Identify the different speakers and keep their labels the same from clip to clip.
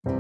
Speaker 1: Hi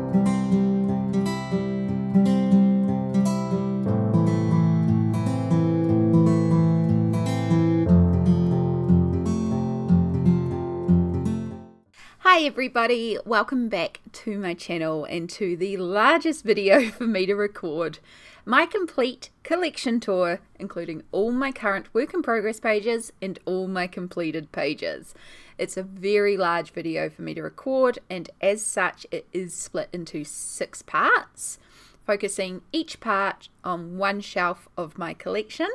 Speaker 1: everybody, welcome back to my channel and to the largest video for me to record, my complete collection tour, including all my current work in progress pages and all my completed pages. It's a very large video for me to record, and as such it is split into 6 parts, focusing each part on one shelf of my collection.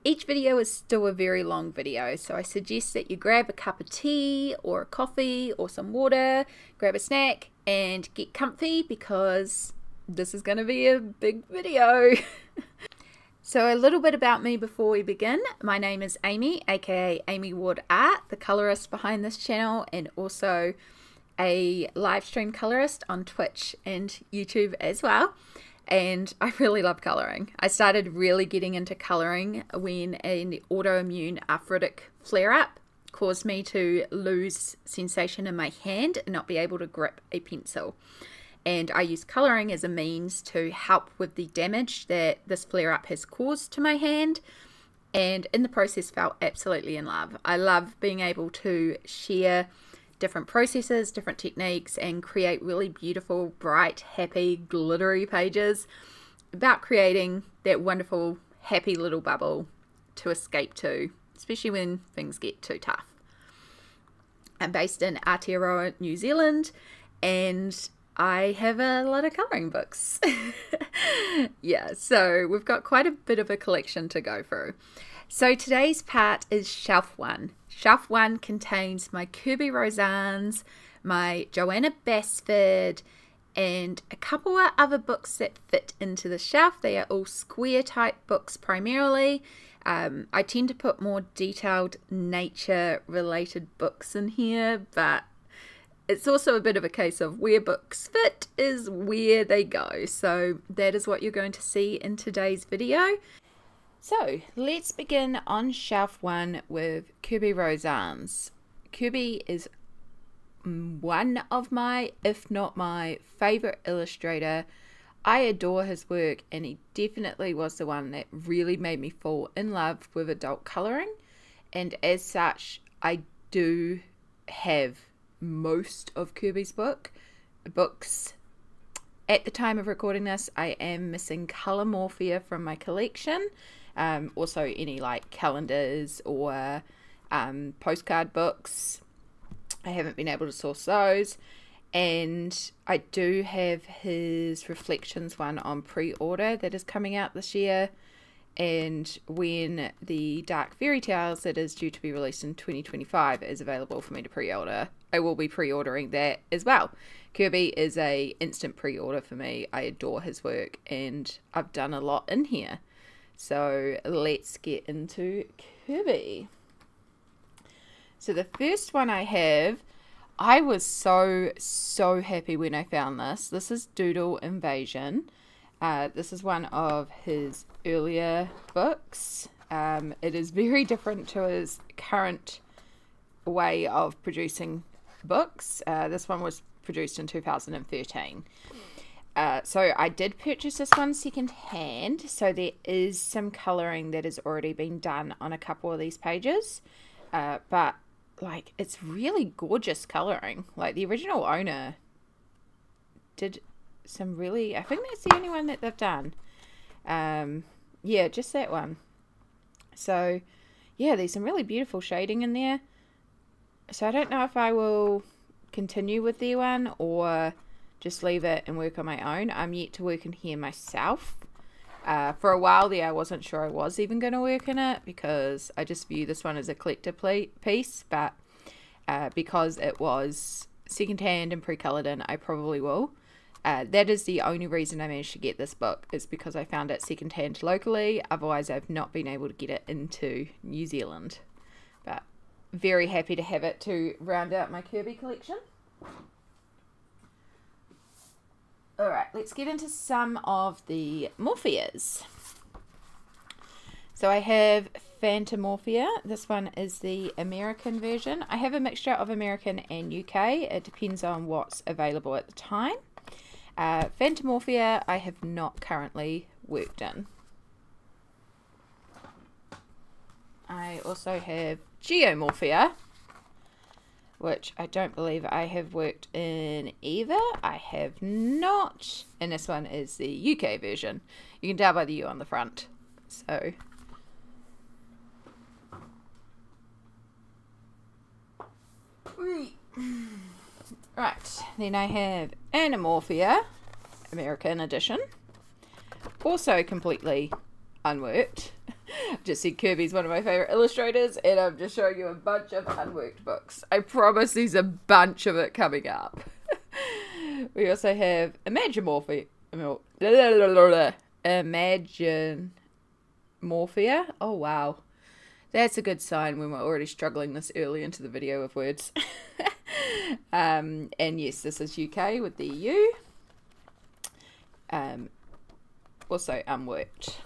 Speaker 1: Each video is still a very long video, so I suggest that you grab a cup of tea or a coffee or some water, grab a snack and get comfy because this is going to be a big video. So a little bit about me before we begin. My name is Amy, aka Amy Ward Art, the colorist behind this channel and also a live stream colorist on Twitch and YouTube as well. And I really love colouring. I started really getting into colouring when an autoimmune arthritic flare-up caused me to lose sensation in my hand and not be able to grip a pencil. And I use colouring as a means to help with the damage that this flare-up has caused to my hand, and in the process felt absolutely in love. I love being able to share different processes, different techniques, and create really beautiful, bright, happy, glittery pages about creating that wonderful, happy little bubble to escape to, especially when things get too tough. I'm based in Aotearoa, New Zealand, and I have a lot of colouring books. Yeah, so we've got quite a bit of a collection to go through. So today's part is Shelf 1. Shelf 1 contains my Kerby Rosanes, my Johanna Basford, and a couple of other books that fit into the shelf. They are all square type books primarily. I tend to put more detailed nature related books in here, but it's also a bit of a case of where books fit is where they go. So that is what you're going to see in today's video. So let's begin on shelf 1 with Kerby Rosanes. Kerby is one of my, if not my, favourite illustrator. I adore his work, and he definitely was the one that really made me fall in love with adult colouring. And as such, I do have most of Kerby's books. At the time of recording this, I am missing Kaleidomorphia from my collection. Also any like calendars or postcard books. I haven't been able to source those, and I do have his Reflections one on pre-order that is coming out this year, and when the Dark Fairy Tales that is due to be released in 2025 is available for me to pre-order, I will be pre-ordering that as well. Kerby is a instant pre-order for me. I adore his work and I've done a lot in here. So let's get into Kerby. So the first one I have, I was so happy when I found this. This is Doodle Invasion. This is one of his earlier books. It is very different to his current way of producing books. This one was produced in 2013. So I did purchase this one second hand, so there is some colouring that has already been done on a couple of these pages, but like it's really gorgeous colouring. Like the original owner did some really, I think that's the only one that they've done. Yeah, just that one. So yeah, there's some really beautiful shading in there. So I don't know if I will continue with their one or just leave it and work on my own. I'm yet to work in here myself. For a while there I wasn't sure I was even going to work in it because I just view this one as a collector piece, but because it was second hand and pre-coloured in, I probably will. That is the only reason I managed to get this book, is because I found it second hand locally. Otherwise I've not been able to get it into New Zealand. But very happy to have it to round out my Kerby collection. Alright, let's get into some of the Morphias. So I have Fantomorphia. This one is the American version. I have a mixture of American and UK. It depends on what's available at the time. Fantomorphia I have not currently worked in. I also have Geomorphia, which I don't believe I have worked in either. I have not. And this one is the UK version. You can tell by the U on the front. So right, then I have Animorphia, American edition, also completely unworked. Just said Kerby's one of my favourite illustrators, and I'm just showing you a bunch of unworked books. I promise there's a bunch of it coming up. We also have Imagimorphia. Imagimorphia. Oh wow. That's a good sign when we're already struggling this early into the video with words. And yes, this is UK with the EU. Also unworked.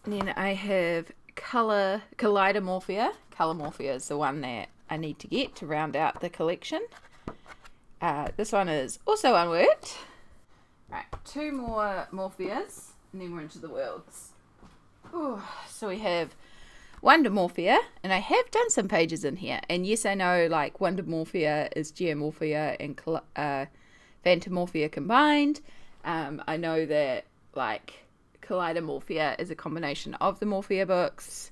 Speaker 1: And then I have Kaleidomorphia. Kaleidomorphia is the one that I need to get to round out the collection. This one is also unworked. Right, 2 more Morphias, and then we're into the worlds. Ooh, so we have Wondermorphia, and I have done some pages in here. And yes, I know like Wondermorphia is Geomorphia and Fantomorphia combined. I know that like Kaleidomorphia is a combination of the Morphia books.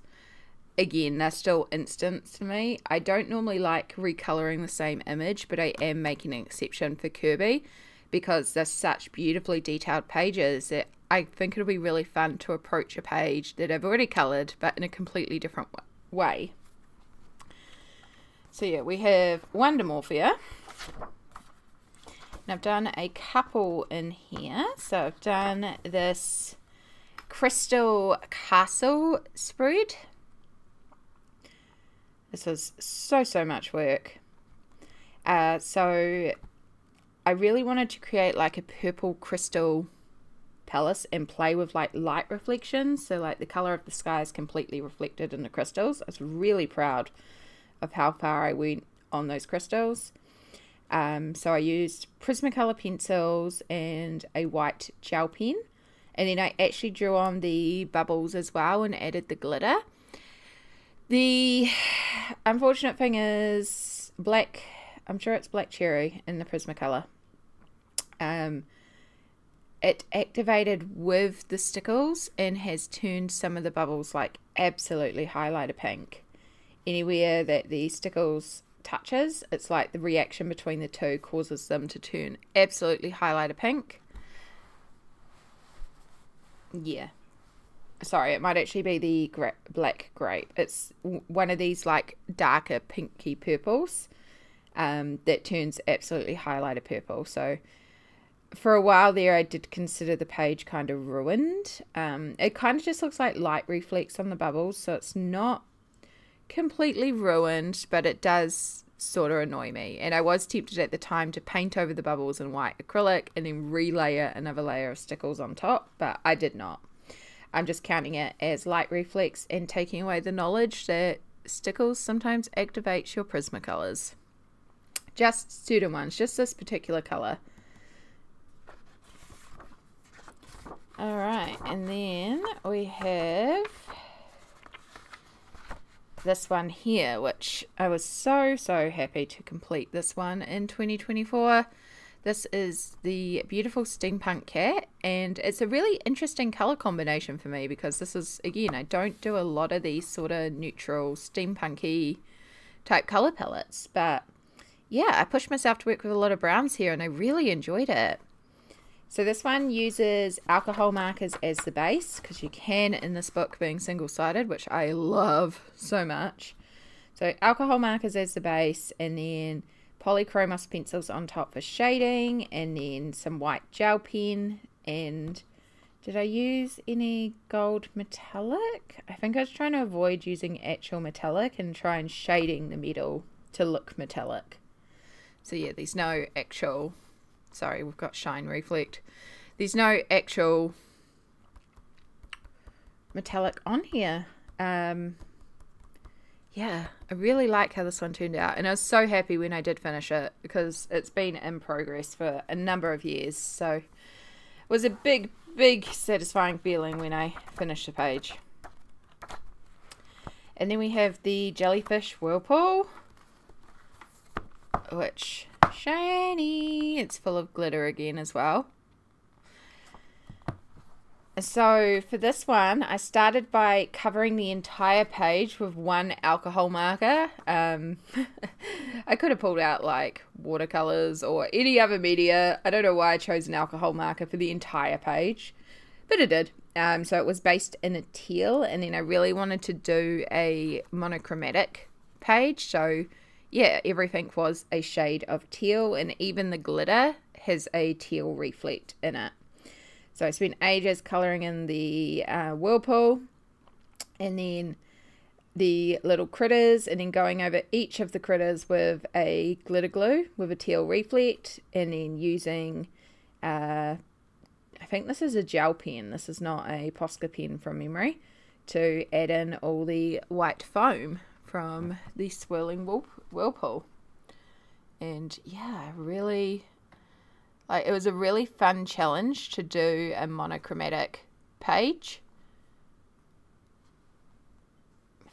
Speaker 1: Again, they're still instants to me. I don't normally like recoloring the same image, but I am making an exception for Kerby because they're such beautifully detailed pages that I think it'll be really fun to approach a page that I've already coloured, but in a completely different way. So yeah, we have Wondermorphia. And I've done a couple in here. So I've done this Crystal Castle spread. This was so much work. So I really wanted to create like a purple crystal palace and play with like light reflections. So like the color of the sky is completely reflected in the crystals. I was really proud of how far I went on those crystals. So I used Prismacolor pencils and a white gel pen. And then I actually drew on the bubbles as well and added the glitter. The unfortunate thing is black, I'm sure it's black cherry in the Prismacolor. It activated with the stickles and has turned some of the bubbles like absolutely highlighter pink. Anywhere that the stickles touches, it's like the reaction between the two causes them to turn absolutely highlighter pink. Yeah. Sorry, it might actually be the black grape. It's one of these like darker pinky purples that turns absolutely highlighter purple. So for a while there I did consider the page kind of ruined. It kind of just looks like light reflex on the bubbles, so it's not completely ruined, but it does sort of annoy me. And I was tempted at the time to paint over the bubbles in white acrylic and then relayer another layer of stickles on top, but I did not. I'm just counting it as light reflex and taking away the knowledge that stickles sometimes activates your Prismacolors. Just certain ones, just this particular color. Alright, and then we have this one here, which I was so happy to complete this one in 2024. This is the beautiful steampunk cat, and it's a really interesting color combination for me because this is, again, I don't do a lot of these sort of neutral steampunky type color palettes, but yeah, I pushed myself to work with a lot of browns here and I really enjoyed it. So this one uses alcohol markers as the base because you can in this book being single-sided, which I love so much. So alcohol markers as the base, and then polychromos pencils on top for shading, and then some white gel pen. And did I use any gold metallic? I think I was trying to avoid using actual metallic and try and shading the metal to look metallic. So yeah, there's no actual, sorry, we've got shine reflect. There's no actual metallic on here. yeah, I really like how this one turned out. And I was so happy when I did finish it because it's been in progress for a number of years. So it was a big, big satisfying feeling when I finished a page. And then we have the Jellyfish Whirlpool, which shiny. It's full of glitter again as well. So for this one, I started by covering the entire page with one alcohol marker. I could have pulled out like watercolors or any other media. I don't know why I chose an alcohol marker for the entire page, but I did. So it was based in a teal, and then I really wanted to do a monochromatic page. So yeah, everything was a shade of teal, and even the glitter has a teal reflect in it. So I spent ages colouring in the whirlpool, and then the little critters, and then going over each of the critters with a glitter glue with a teal reflect, and then using, I think this is a gel pen, this is not a Posca pen from memory, to add in all the white foam from the swirling whirlpool. And yeah, really... like, it was a really fun challenge to do a monochromatic page.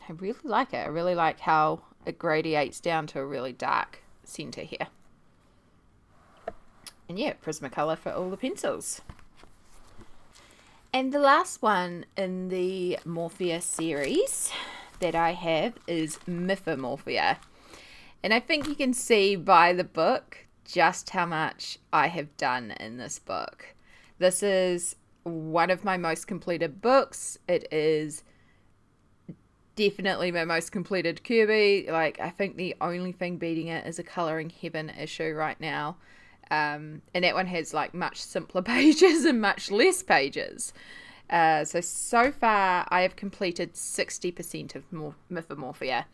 Speaker 1: I really like it. I really like how it gradiates down to a really dark center here. And yeah, Prismacolor for all the pencils. And the last one in the Morphia series that I have is Mythomorphia. And I think you can see by the book just how much I have done in this book. This is one of my most completed books. It is definitely my most completed Kerby. Like, I think the only thing beating it is a Colouring Heaven issue right now. And that one has like much simpler pages and much less pages. So far I have completed 60% of Mythomorphia.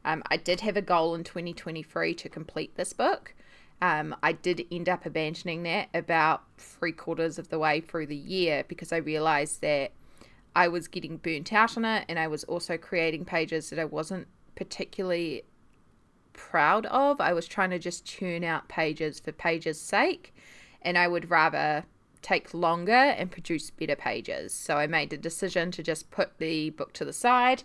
Speaker 1: I did have a goal in 2023 to complete this book. I did end up abandoning that about 3/4 of the way through the year because I realized that I was getting burnt out on it, and I was also creating pages that I wasn't particularly proud of. I was trying to just churn out pages for pages' sake, and I would rather take longer and produce better pages. So I made the decision to just put the book to the side.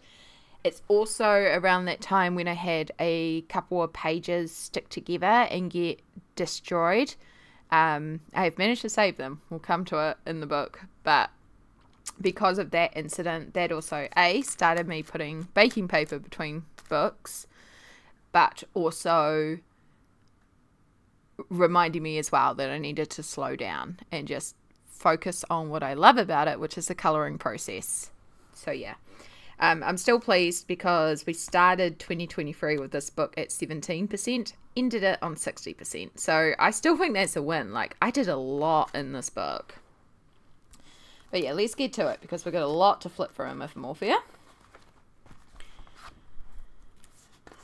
Speaker 1: It's also around that time when I had a couple of pages stick together and get destroyed. I have managed to save them. We'll come to it in the book. But because of that incident, that also started me putting baking paper between books, but also reminding me as well that I needed to slow down and just focus on what I love about it, which is the colouring process. So yeah. I'm still pleased because we started 2023 with this book at 17%, ended it on 60%. So I still think that's a win. Like, I did a lot in this book. But yeah, let's get to it because we've got a lot to flip through in Mythomorphia.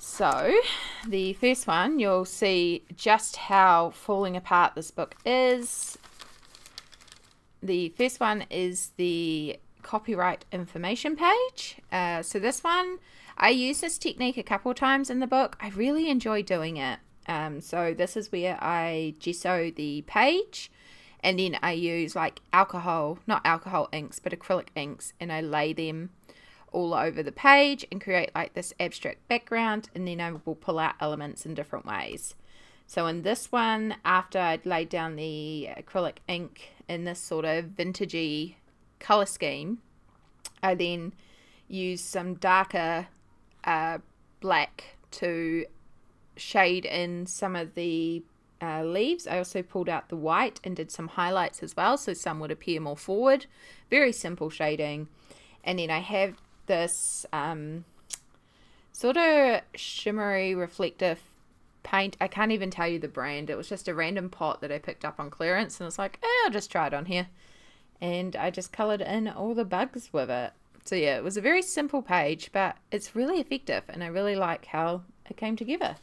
Speaker 1: So the first one, you'll see just how falling apart this book is. The first one is the copyright information page. So this one, I use this technique a couple times in the book. I really enjoy doing it. So this is where I gesso the page, and then I use like not alcohol inks, but acrylic inks, and I lay them all over the page and create like this abstract background, and then I will pull out elements in different ways. So in this one, after I'd laid down the acrylic ink in this sort of vintagey color scheme, I then used some darker black to shade in some of the leaves. I also pulled out the white and did some highlights as well, so some would appear more forward. Very simple shading. And then I have this sort of shimmery reflective paint. I can't even tell you the brand. It was just a random pot that I picked up on clearance, and it's like, I'll just try it on here. And I just coloured in all the bugs with it. So yeah, it was a very simple page, but it's really effective, and I really like how it came together.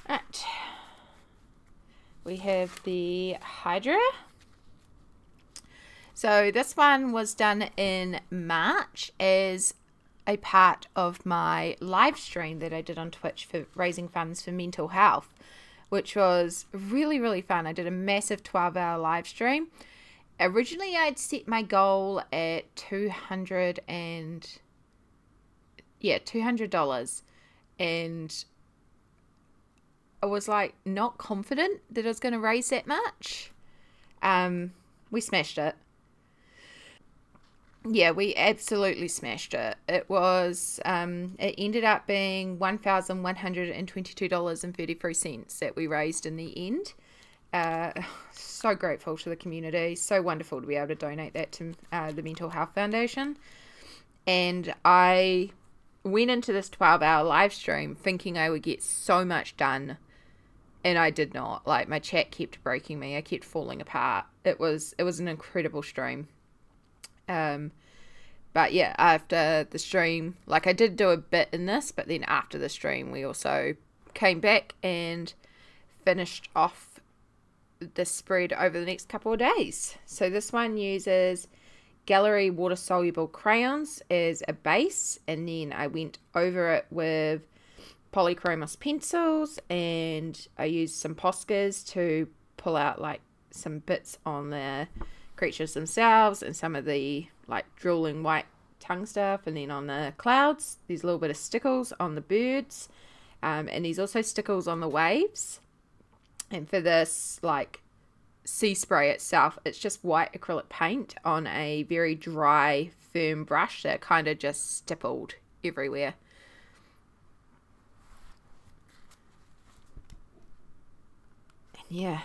Speaker 1: Right. We have the Hydra. So this one was done in March as a part of my live stream that I did on Twitch for raising funds for mental health, which was really, really fun. I did a massive 12-hour live stream. Originally, I'd set my goal at $200, and I was like not confident that I was going to raise that much. We smashed it. Yeah, we absolutely smashed it. It was, it ended up being $1,122.33 that we raised in the end. So grateful to the community. So wonderful to be able to donate that to the Mental Health Foundation. And I went into this 12-hour live stream thinking I would get so much done, and I did not. Like, my chat kept breaking me. I kept falling apart. It was an incredible stream. But yeah, after the stream, like, I did do a bit in this, but then after the stream, we also came back and finished off the spread over the next couple of days. So this one uses Gallery water soluble crayons as a base, and then I went over it with polychromos pencils, and I used some Poscas to pull out like some bits on the creatures themselves and some of the like drooling white tongue stuff, and then on the clouds there's a little bit of stickles on the birds, and there's also stickles on the waves. And for this like sea spray itself, it's just white acrylic paint on a very dry firm brush that kind of just stippled everywhere. Yeah,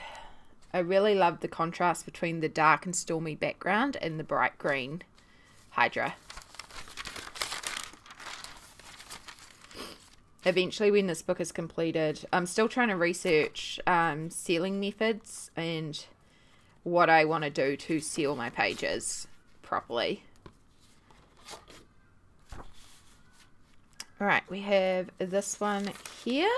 Speaker 1: I really love the contrast between the dark and stormy background and the bright green Hydra. Eventually, when this book is completed, I'm still trying to research sealing methods and what I want to do to seal my pages properly. Alright, we have this one here.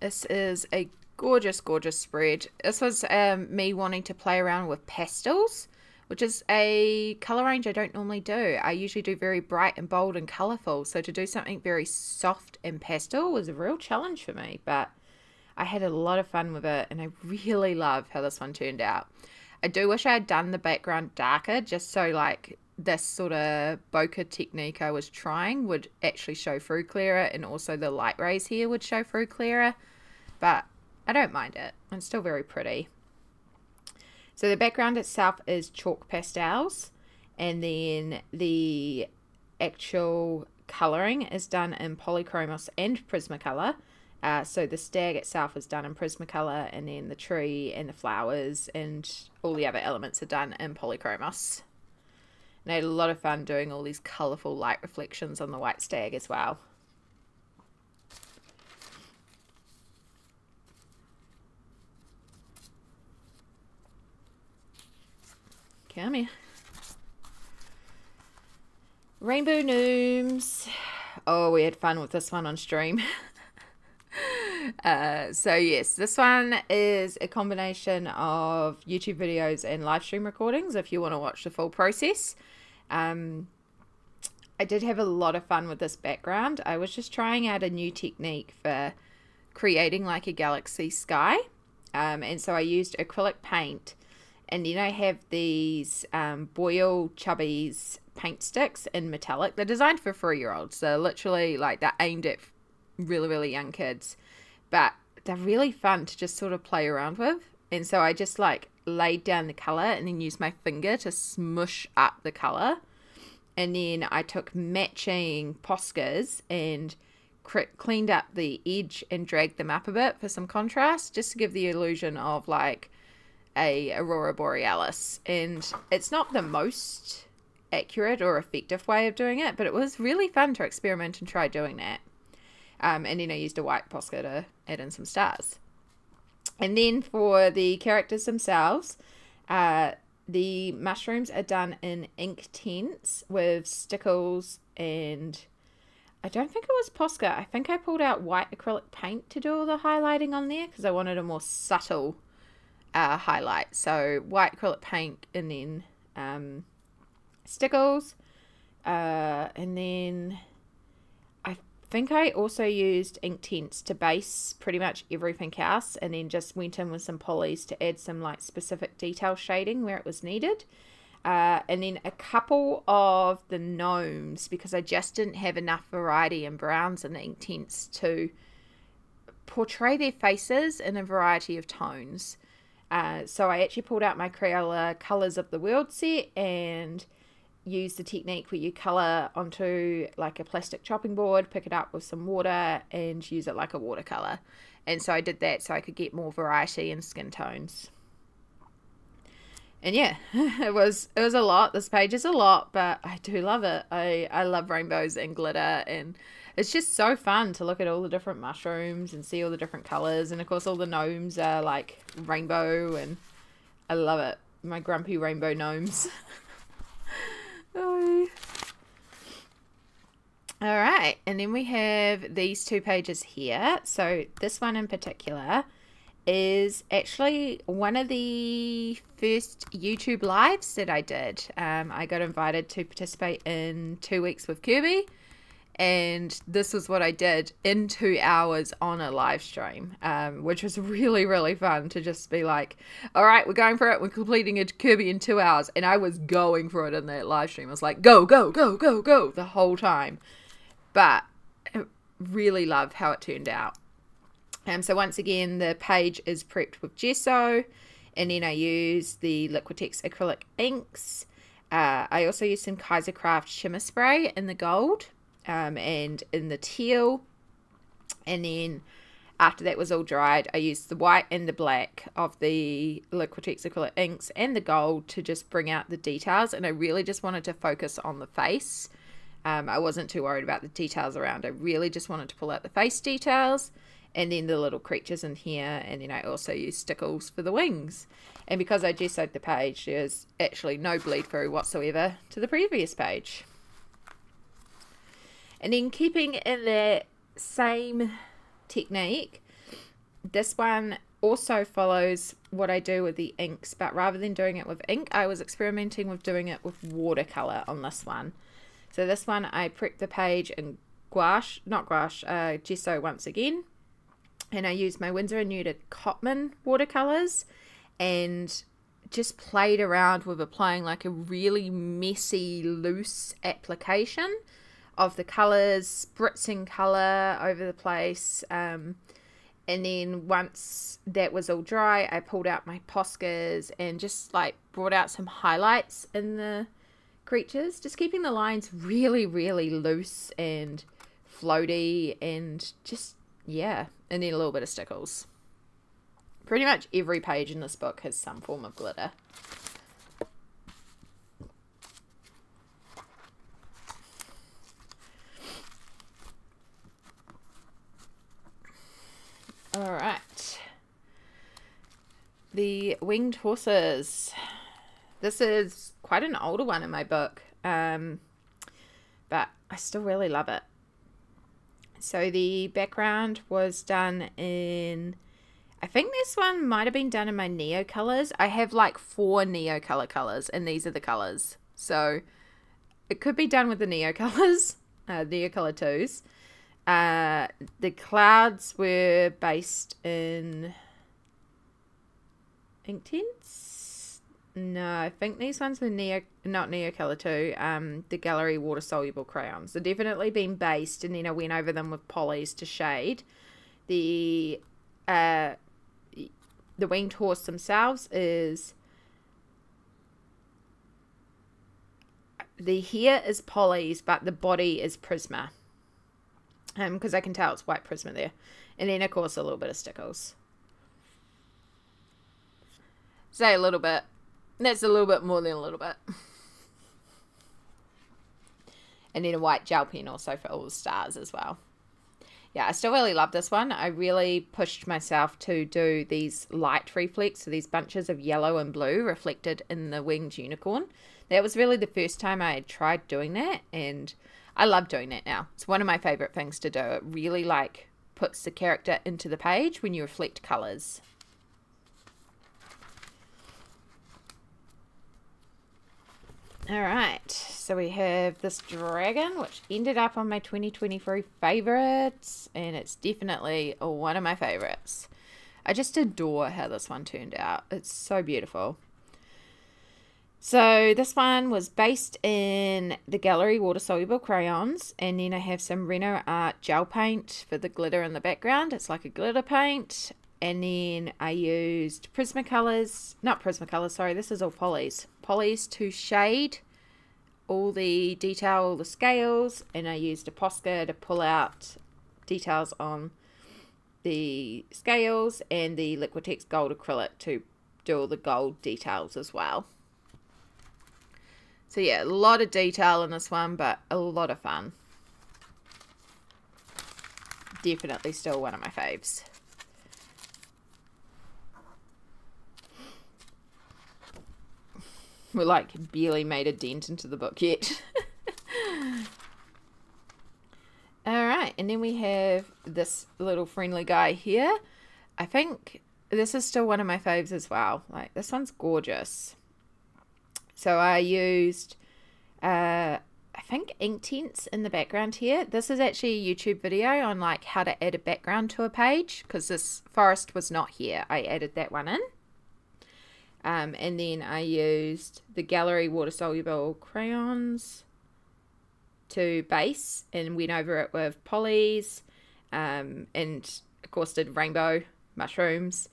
Speaker 1: This is a gorgeous, gorgeous spread. This was me wanting to play around with pastels, which is a colour range I don't normally do. I usually do very bright and bold and colourful, so to do something very soft and pastel was a real challenge for me, but I had a lot of fun with it, and I really love how this one turned out. I do wish I had done the background darker, just so like this sort of bokeh technique I was trying would actually show through clearer, and also the light rays here would show through clearer, but I don't mind it. It's still very pretty. So the background itself is chalk pastels, and then the actual colouring is done in polychromos and Prismacolor. So the stag itself is done in Prismacolor, and then the tree and the flowers and all the other elements are done in polychromos. And I had a lot of fun doing all these colourful light reflections on the white stag as well. Come here. Rainbow Gnomes. Oh, we had fun with this one on stream. So yes, this one is a combination of YouTube videos and live stream recordings if you want to watch the full process. I did have a lot of fun with this background. I was just trying out a new technique for creating like a galaxy sky. And so I used acrylic paint. And then I have these Boyle Chubbies paint sticks in metallic. They're designed for 3-year-olds. So literally, like, they're aimed at really, really young kids. But they're really fun to just sort of play around with. And so I just, like, laid down the colour and then used my finger to smush up the colour. And then I took matching Poscas and cleaned up the edge and dragged them up a bit for some contrast, just to give the illusion of, like, a Aurora Borealis. And it's not the most accurate or effective way of doing it, but it was really fun to experiment and try doing that. And then I used a white Posca to add in some stars. And then for the characters themselves, the mushrooms are done in ink tints with stickles, and I don't think it was Posca. I think I pulled out white acrylic paint to do all the highlighting on there because I wanted a more subtle highlight. So white acrylic paint and then stickles. And then I think I also used ink tints to base pretty much everything else, and then just went in with some polys to add some like specific detail shading where it was needed. And then a couple of the gnomes, because I just didn't have enough variety in browns and ink tints to portray their faces in a variety of tones. So I actually pulled out my Crayola Colours of the World set and used the technique where you colour onto like a plastic chopping board, pick it up with some water and use it like a watercolour. And so I did that so I could get more variety in skin tones. And yeah, it was a lot. This page is a lot, but I do love it. I love rainbows and glitter, and it's just so fun to look at all the different mushrooms and see all the different colours. And of course all the gnomes are like rainbow, and I love it. My grumpy rainbow gnomes. Oh. Alright, and then we have these two pages here. So this one in particular is actually one of the first YouTube lives that I did. I got invited to participate in 2 weeks with Kerby, and this was what I did in 2 hours on a live stream, which was really, really fun to just be like, all right, we're going for it. We're completing a Kerby in 2 hours. And I was going for it in that live stream. I was like, go, go, go, go, go the whole time. But I really love how it turned out. So once again, the page is prepped with gesso, and then I use the Liquitex acrylic inks. I also use some Kaisercraft shimmer spray in the gold and in the teal. And then after that was all dried, I used the white and the black of the Liquitex acrylic inks and the gold to just bring out the details. And I really just wanted to focus on the face. I wasn't too worried about the details around. I really just wanted to pull out the face details. And then the little creatures in here, and then I also use stickles for the wings. And because I gessoed the page, there's actually no bleed through whatsoever to the previous page. And then keeping in that same technique, this one also follows what I do with the inks, but rather than doing it with ink, I was experimenting with doing it with watercolor on this one. So this one I prepped the page in gesso once again. And I used my Winsor & Newton Cotman watercolors and just played around with applying like a really messy, loose application of the colors, spritzing color over the place. And then once that was all dry, I pulled out my Poscas and just like brought out some highlights in the creatures, just keeping the lines really, really loose and floaty, and just, yeah. And then a little bit of stickles. Pretty much every page in this book has some form of glitter. Alright. The winged horses. This is quite an older one in my book. But I still really love it. So the background was done in, I think this one might have been done in my Neo colors. I have like 4 Neo colors, and these are the colors. So it could be done with the Neo colors, Neo color 2s. The clouds were based in ink tints. No, I think these ones were not Neo Color 2, the Gallery water soluble crayons. They've definitely been based, and then I went over them with polys to shade. The winged horse themselves is, the hair is polys, but the body is Prisma. Because I can tell it's white Prisma there. And then of course a little bit of stickles. Say a little bit. That's a little bit more than a little bit. And then a white gel pen also for all the stars as well. Yeah, I still really love this one. I really pushed myself to do these light reflects, so these bunches of yellow and blue reflected in the winged unicorn. That was really the first time I had tried doing that, and I love doing that now. It's one of my favorite things to do. It really like puts the character into the page when you reflect colors. Alright, so we have this dragon, which ended up on my 2023 favourites, and it's definitely one of my favourites. I just adore how this one turned out. It's so beautiful. So this one was based in the Gallery water-soluble crayons, and then I have some Reno Art gel paint for the glitter in the background. It's like a glitter paint. And then I used Prismacolors, sorry, this is all Polys. Polys to shade all the detail, all the scales, and I used a Posca to pull out details on the scales, and the Liquitex gold acrylic to do all the gold details as well. So yeah, a lot of detail in this one, but a lot of fun. Definitely still one of my faves. We're like barely made a dent into the book yet. Alright, and then we have this little friendly guy here. I think this is still one of my faves as well. Like, this one's gorgeous. So I used, I think, ink tints in the background here. This is actually a YouTube video on like how to add a background to a page, because this forest was not here. I added that one in. And then I used the Gallery water-soluble crayons to base and went over it with Polys, and of course did rainbow mushrooms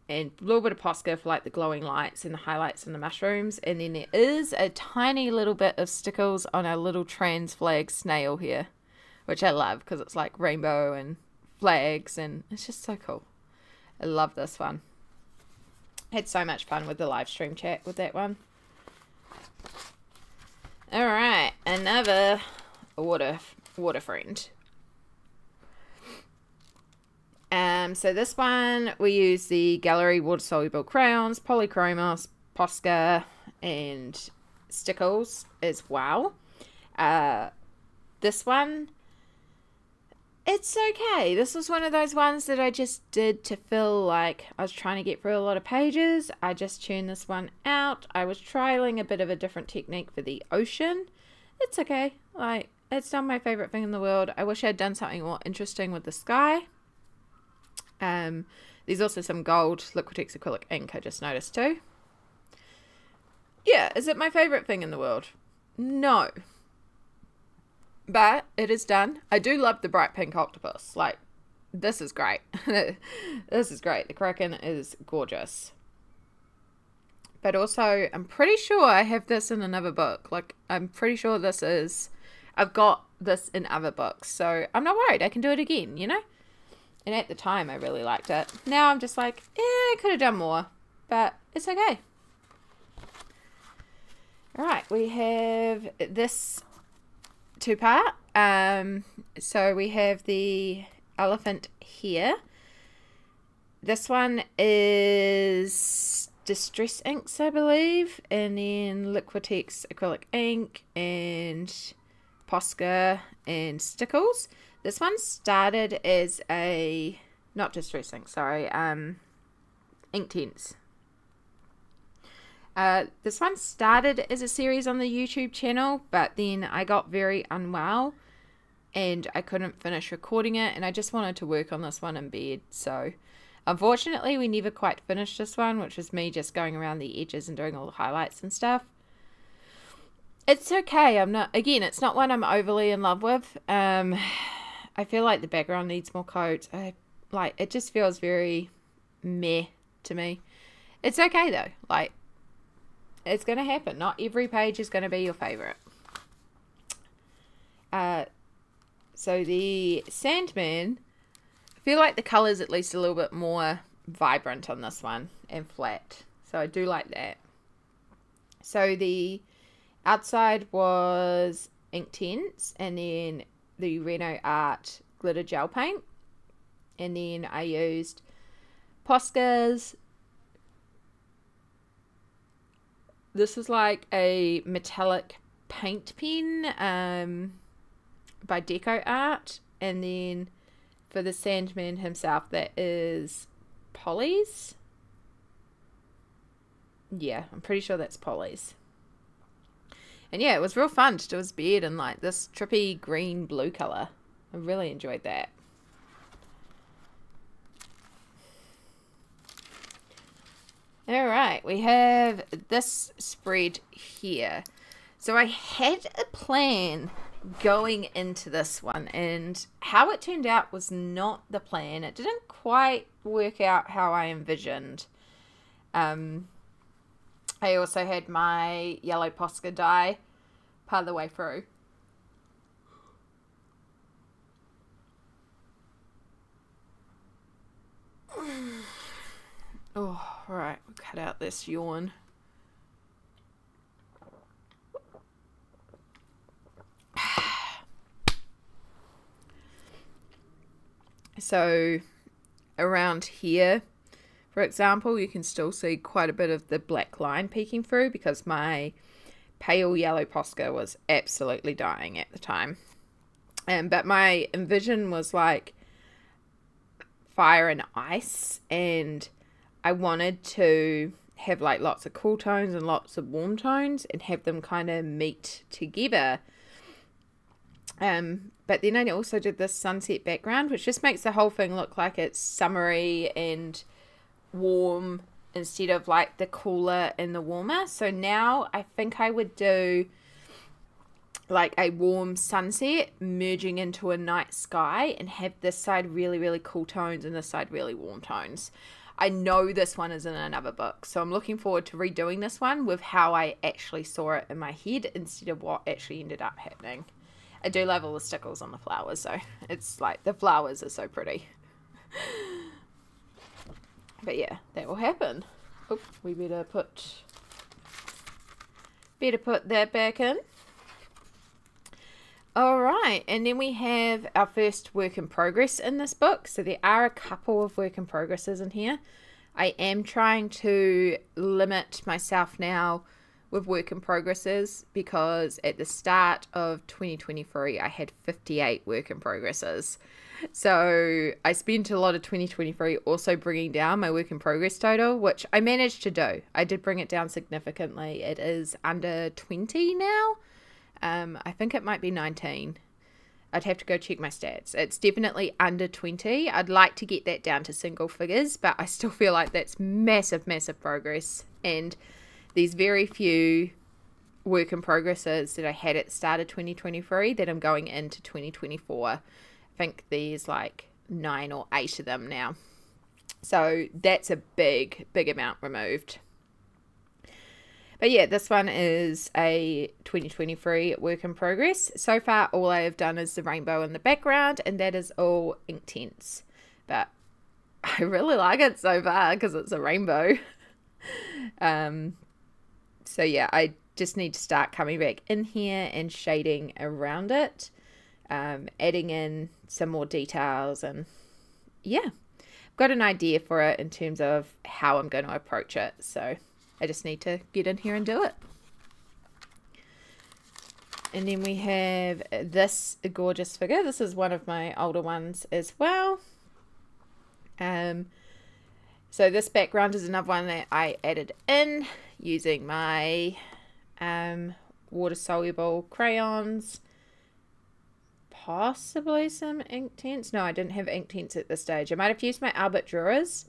Speaker 1: and a little bit of Posca for like the glowing lights and the highlights and the mushrooms. And then there is a tiny little bit of stickles on a little trans flag snail here, which I love because it's like rainbow and flags, and it's just so cool. I love this one. Had so much fun with the live stream chat with that one. Alright, another water friend. So this one, we use the Gallery water-soluble crayons, Polychromos, Posca, and Stickles as well. This one, it's okay. This was one of those ones that I just did to feel like I was trying to get through a lot of pages. I just churned this one out. I was trialing a bit of a different technique for the ocean. It's okay. Like, it's not my favorite thing in the world. I wish I'd done something more interesting with the sky. There's also some gold Liquitex acrylic ink I just noticed too. Yeah, is it my favorite thing in the world? No. But it is done. I do love the bright pink octopus. Like, this is great. This is great. The Kraken is gorgeous. But also, I'm pretty sure I have this in another book. Like, I'm pretty sure this is... I've got this in other books. So, I'm not worried. I can do it again, you know? And at the time, I really liked it. Now, I'm just like, I could have done more. But it's okay. Alright, we have this... two-part. So we have the elephant here. This one is Distress Inks, I believe, and then Liquitex acrylic ink and Posca and Stickles. This one started as a, not Distress Ink, sorry, ink tints. This one started as a series on the YouTube channel, but then I got very unwell and I couldn't finish recording it, and I just wanted to work on this one in bed. So unfortunately we never quite finished this one, which was me just going around the edges and doing all the highlights and stuff. It's okay. It's not one I'm overly in love with. I feel like the background needs more coats. It just feels very meh to me. It's okay though. Like, it's going to happen. Not every page is going to be your favorite. So the Sandman, I feel like the color's at least a little bit more vibrant on this one and flat. So I do like that. So the outside was ink tints and then the Reno Art glitter gel paint. And then I used Posca's. This is like a metallic paint pen by Deco Art. And then for the Sandman himself, that is Polys. Yeah, I'm pretty sure that's Polys. And yeah, it was real fun to do his beard in like this trippy green blue colour. I really enjoyed that. Alright, we have this spread here. So I had a plan going into this one, and how it turned out was not the plan. It didn't quite work out how I envisioned. I also had my yellow Posca die part of the way through. Oh, right, we'll cut out this yawn. So around here, for example, you can still see quite a bit of the black line peeking through because my pale yellow Posca was absolutely dying at the time. But my envision was like fire and ice, and I wanted to have like lots of cool tones and lots of warm tones and have them kind of meet together. But then I also did this sunset background, which just makes the whole thing look like it's summery and warm instead of like the cooler and the warmer. So now I think I would do like a warm sunset merging into a night sky and have this side really, really cool tones and this side really warm tones. I know this one is in another book, so I'm looking forward to redoing this one with how I actually saw it in my head instead of what actually ended up happening. I do love all the stickles on the flowers, so it's like the flowers are so pretty. But yeah, that will happen. Oh, we better put that back in. Alright, and then we have our first work in progress in this book. So there are a couple of work in progresses in here. I am trying to limit myself now with work in progresses because at the start of 2023 I had 58 work in progresses. So I spent a lot of 2023 also bringing down my work in progress total, which I managed to do. I did bring it down significantly. It is under 20 now. I think it might be 19. I'd have to go check my stats. It's definitely under 20. I'd like to get that down to single figures, but I still feel like that's massive, massive progress. And there's very few work in progresses that I had at the start of 2023 that I'm going into 2024. I think there's like 9 or 8 of them now. So that's a big, big amount removed. But yeah, this one is a 2023 work in progress. So far, all I have done is the rainbow in the background, and that is all Inktense. But I really like it so far because it's a rainbow. So yeah, I just need to start coming back in here and shading around it, adding in some more details, and yeah, I've got an idea for it in terms of how I'm going to approach it. So I just need to get in here and do it. And then we have this gorgeous figure. This is one of my older ones as well. So this background is another one that I added in using my water-soluble crayons. Possibly some Inktense. No, I didn't have Inktense at this stage. I might have used my Albert Drawers.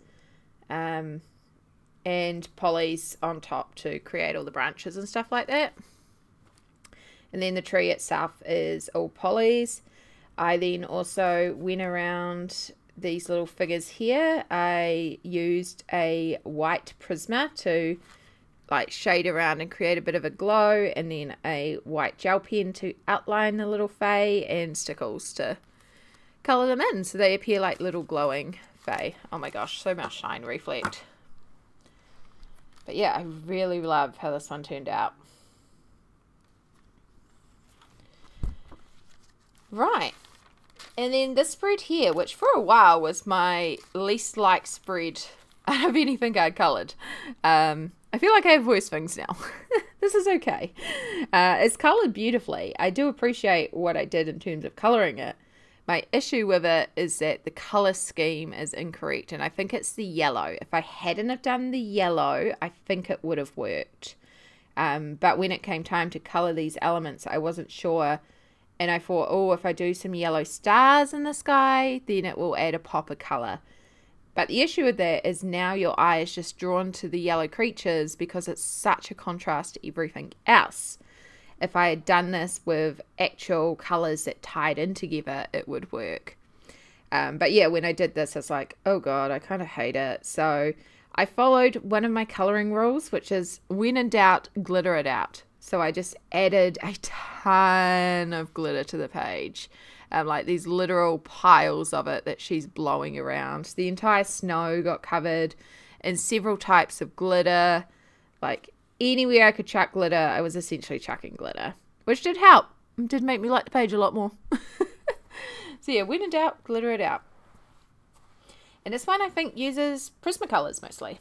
Speaker 1: And polys on top to create all the branches and stuff like that. And then the tree itself is all polys. I then also went around these little figures here. I used a white Prisma to like shade around and create a bit of a glow, and then a white gel pen to outline the little fae, and stickles to colour them in so they appear like little glowing fae. Oh my gosh, so much shine reflect. But yeah, I really love how this one turned out. Right. And then this spread here, which for a while was my least liked spread out of anything I'd coloured. I feel like I have worse things now. This is okay. It's coloured beautifully. I do appreciate what I did in terms of colouring it. My issue with it is that the colour scheme is incorrect, and I think it's the yellow. If I hadn't have done the yellow, I think it would have worked. But when it came time to colour these elements, I wasn't sure. And I thought, oh, if I do some yellow stars in the sky, then it will add a pop of colour. But the issue with that is now your eye is just drawn to the yellow creatures because it's such a contrast to everything else. If I had done this with actual colours that tied in together, it would work. But yeah, when I did this, I was like, oh God, I kind of hate it. So I followed one of my colouring rules, which is when in doubt, glitter it out. So I just added a ton of glitter to the page. Like these literal piles of it that she's blowing around. The entire snow got covered in several types of glitter. Like anywhere I could chuck glitter, I was essentially chucking glitter, which did help. It did make me like the page a lot more. So yeah, when in doubt, glitter it out. And this one I think uses Prismacolors mostly,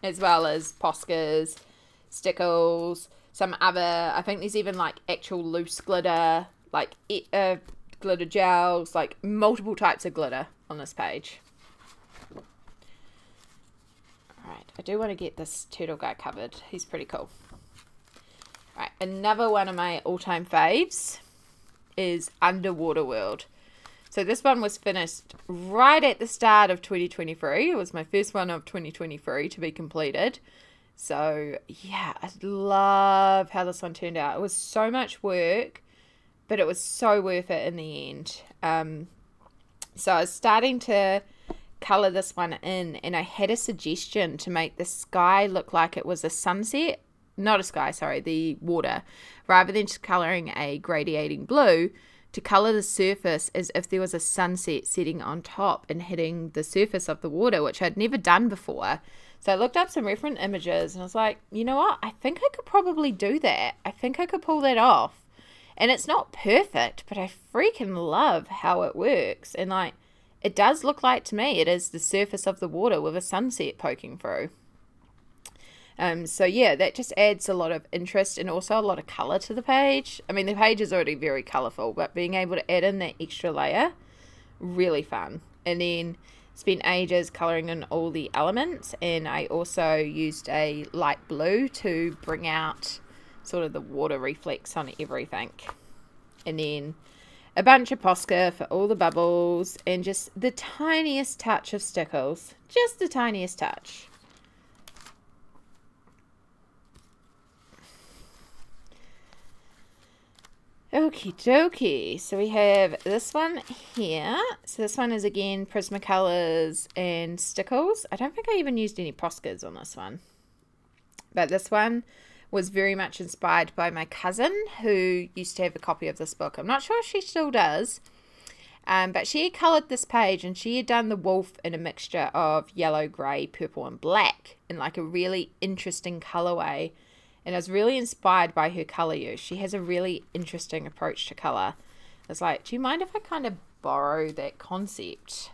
Speaker 1: as well as Poscas, stickles, some other, I think there's even like actual loose glitter, like glitter gels, like multiple types of glitter on this page. Alright, I do want to get this turtle guy covered. He's pretty cool. Alright, another one of my all-time faves is Underwater World. So this one was finished right at the start of 2023. It was my first one of 2023 to be completed. So yeah, I love how this one turned out. It was so much work, but it was so worth it in the end. So I was starting to colour this one in, and I had a suggestion to make the sky look like it was a sunset. Not a sky, sorry, the water. Rather than just colouring a gradiating blue, to colour the surface as if there was a sunset setting on top and hitting the surface of the water, which I'd never done before. So I looked up some reference images and I was like, you know what? I think I could probably do that. I think I could pull that off. And it's not perfect, but I freaking love how it works. And like, it does look like to me, it is the surface of the water with a sunset poking through. So yeah, that just adds a lot of interest and also a lot of colour to the page. I mean, the page is already very colourful, but being able to add in that extra layer, really fun. And then spent ages colouring in all the elements, and I also used a light blue to bring out sort of the water reflex on everything. And then a bunch of Posca for all the bubbles, and just the tiniest touch of stickles. Just the tiniest touch. Okie dokie, so we have this one here. So this one is again Prismacolors and stickles. I don't think I even used any Poscas on this one. But this one was very much inspired by my cousin who used to have a copy of this book. I'm not sure if she still does. But she had coloured this page, and she had done the wolf in a mixture of yellow, grey, purple and black in like a really interesting colourway. And I was really inspired by her colour use. She has a really interesting approach to colour. I was like, do you mind if I kind of borrow that concept?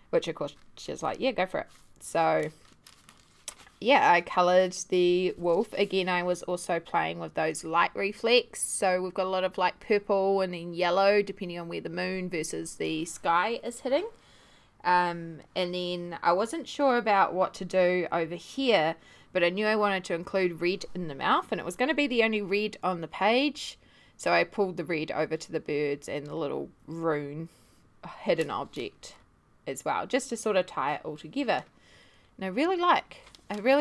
Speaker 1: Which of course she was like, yeah, go for it. So yeah, I coloured the wolf. Again, I was also playing with those light reflex. So we've got a lot of like purple and then yellow, depending on where the moon versus the sky is hitting. And then I wasn't sure about what to do over here, but I knew I wanted to include red in the mouth, and it was going to be the only red on the page. So I pulled the red over to the birds and the little rune hidden object as well, just to sort of tie it all together. And I really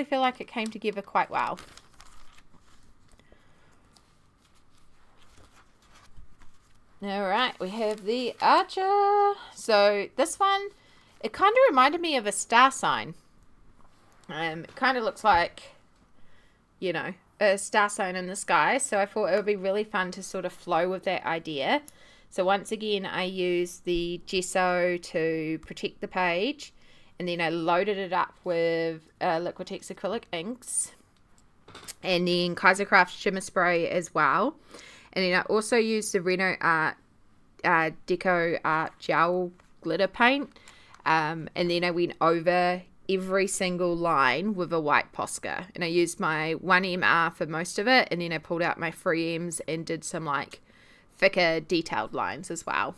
Speaker 1: feel like it came together quite well. Alright, we have the archer. So this one, it kind of reminded me of a star sign. It kind of looks like, you know, a star sign in the sky. So I thought it would be really fun to sort of flow with that idea. So once again, I used the gesso to protect the page. And then I loaded it up with Liquitex acrylic inks. And then Kaisercraft shimmer spray as well. And then I also used the Reno Art Deco Art Gel glitter paint. And then I went over every single line with a white Posca, and I used my 1MR for most of it, and then I pulled out my 3Ms and did some like thicker detailed lines as well.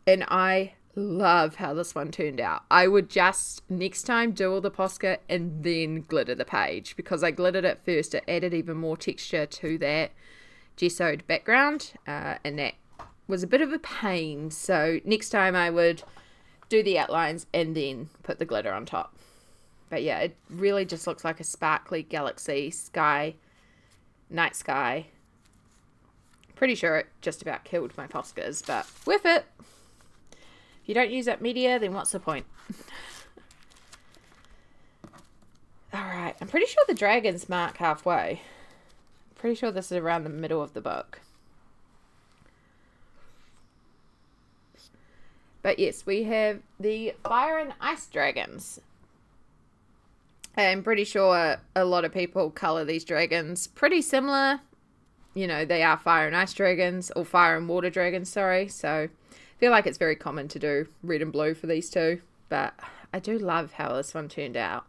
Speaker 1: And I love how this one turned out. I would just next time do all the Posca and then glitter the page, because I glittered it first. It added even more texture to that gessoed background, and that was a bit of a pain. So next time I would do the outlines and then put the glitter on top. But yeah, it really just looks like a sparkly galaxy sky, night sky. Pretty sure it just about killed my Poscas, but worth it. If you don't use that media, then what's the point? Alright, I'm pretty sure the dragons mark halfway. Pretty sure this is around the middle of the book. But yes, we have the fire and ice dragons. I'm pretty sure a lot of people colour these dragons pretty similar. You know, they are fire and ice dragons, or fire and water dragons, sorry. So I feel like it's very common to do red and blue for these two. But I do love how this one turned out.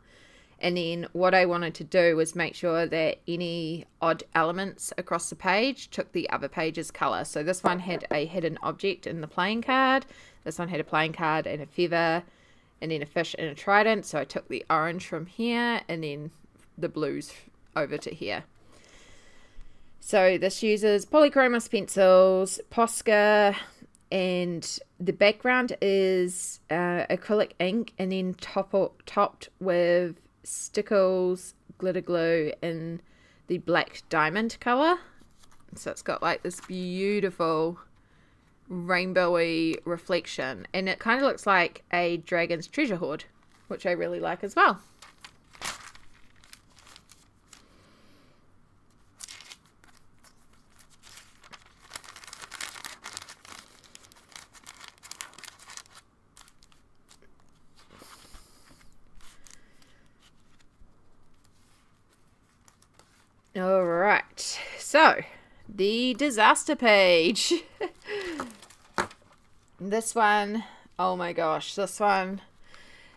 Speaker 1: And then what I wanted to do was make sure that any odd elements across the page took the other page's colour. So this one had a hidden object in the playing card. This one had a playing card and a feather, and then a fish and a trident. So I took the orange from here and then the blues over to here. So this uses polychromos pencils, Posca, and the background is acrylic ink, and then topped with stickles, glitter glue in the black diamond colour. So it's got like this beautiful rainbowy reflection, and it kind of looks like a dragon's treasure hoard, which I really like as well. Alright, so the disaster page. This one, oh my gosh, this one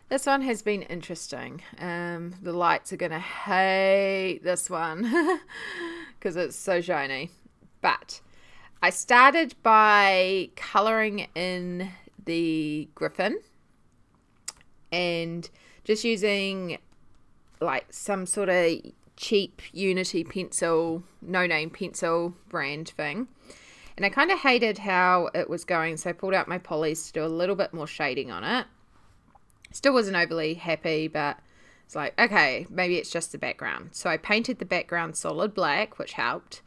Speaker 1: has been interesting. The lights are gonna hate this one because it's so shiny. But I started by colouring in the griffin and just using like some sort of cheap Unity pencil, no-name pencil brand thing. And I kind of hated how it was going, so I pulled out my polys to do a little bit more shading on it. Still wasn't overly happy, but it's like, okay, maybe it's just the background. So I painted the background solid black, which helped.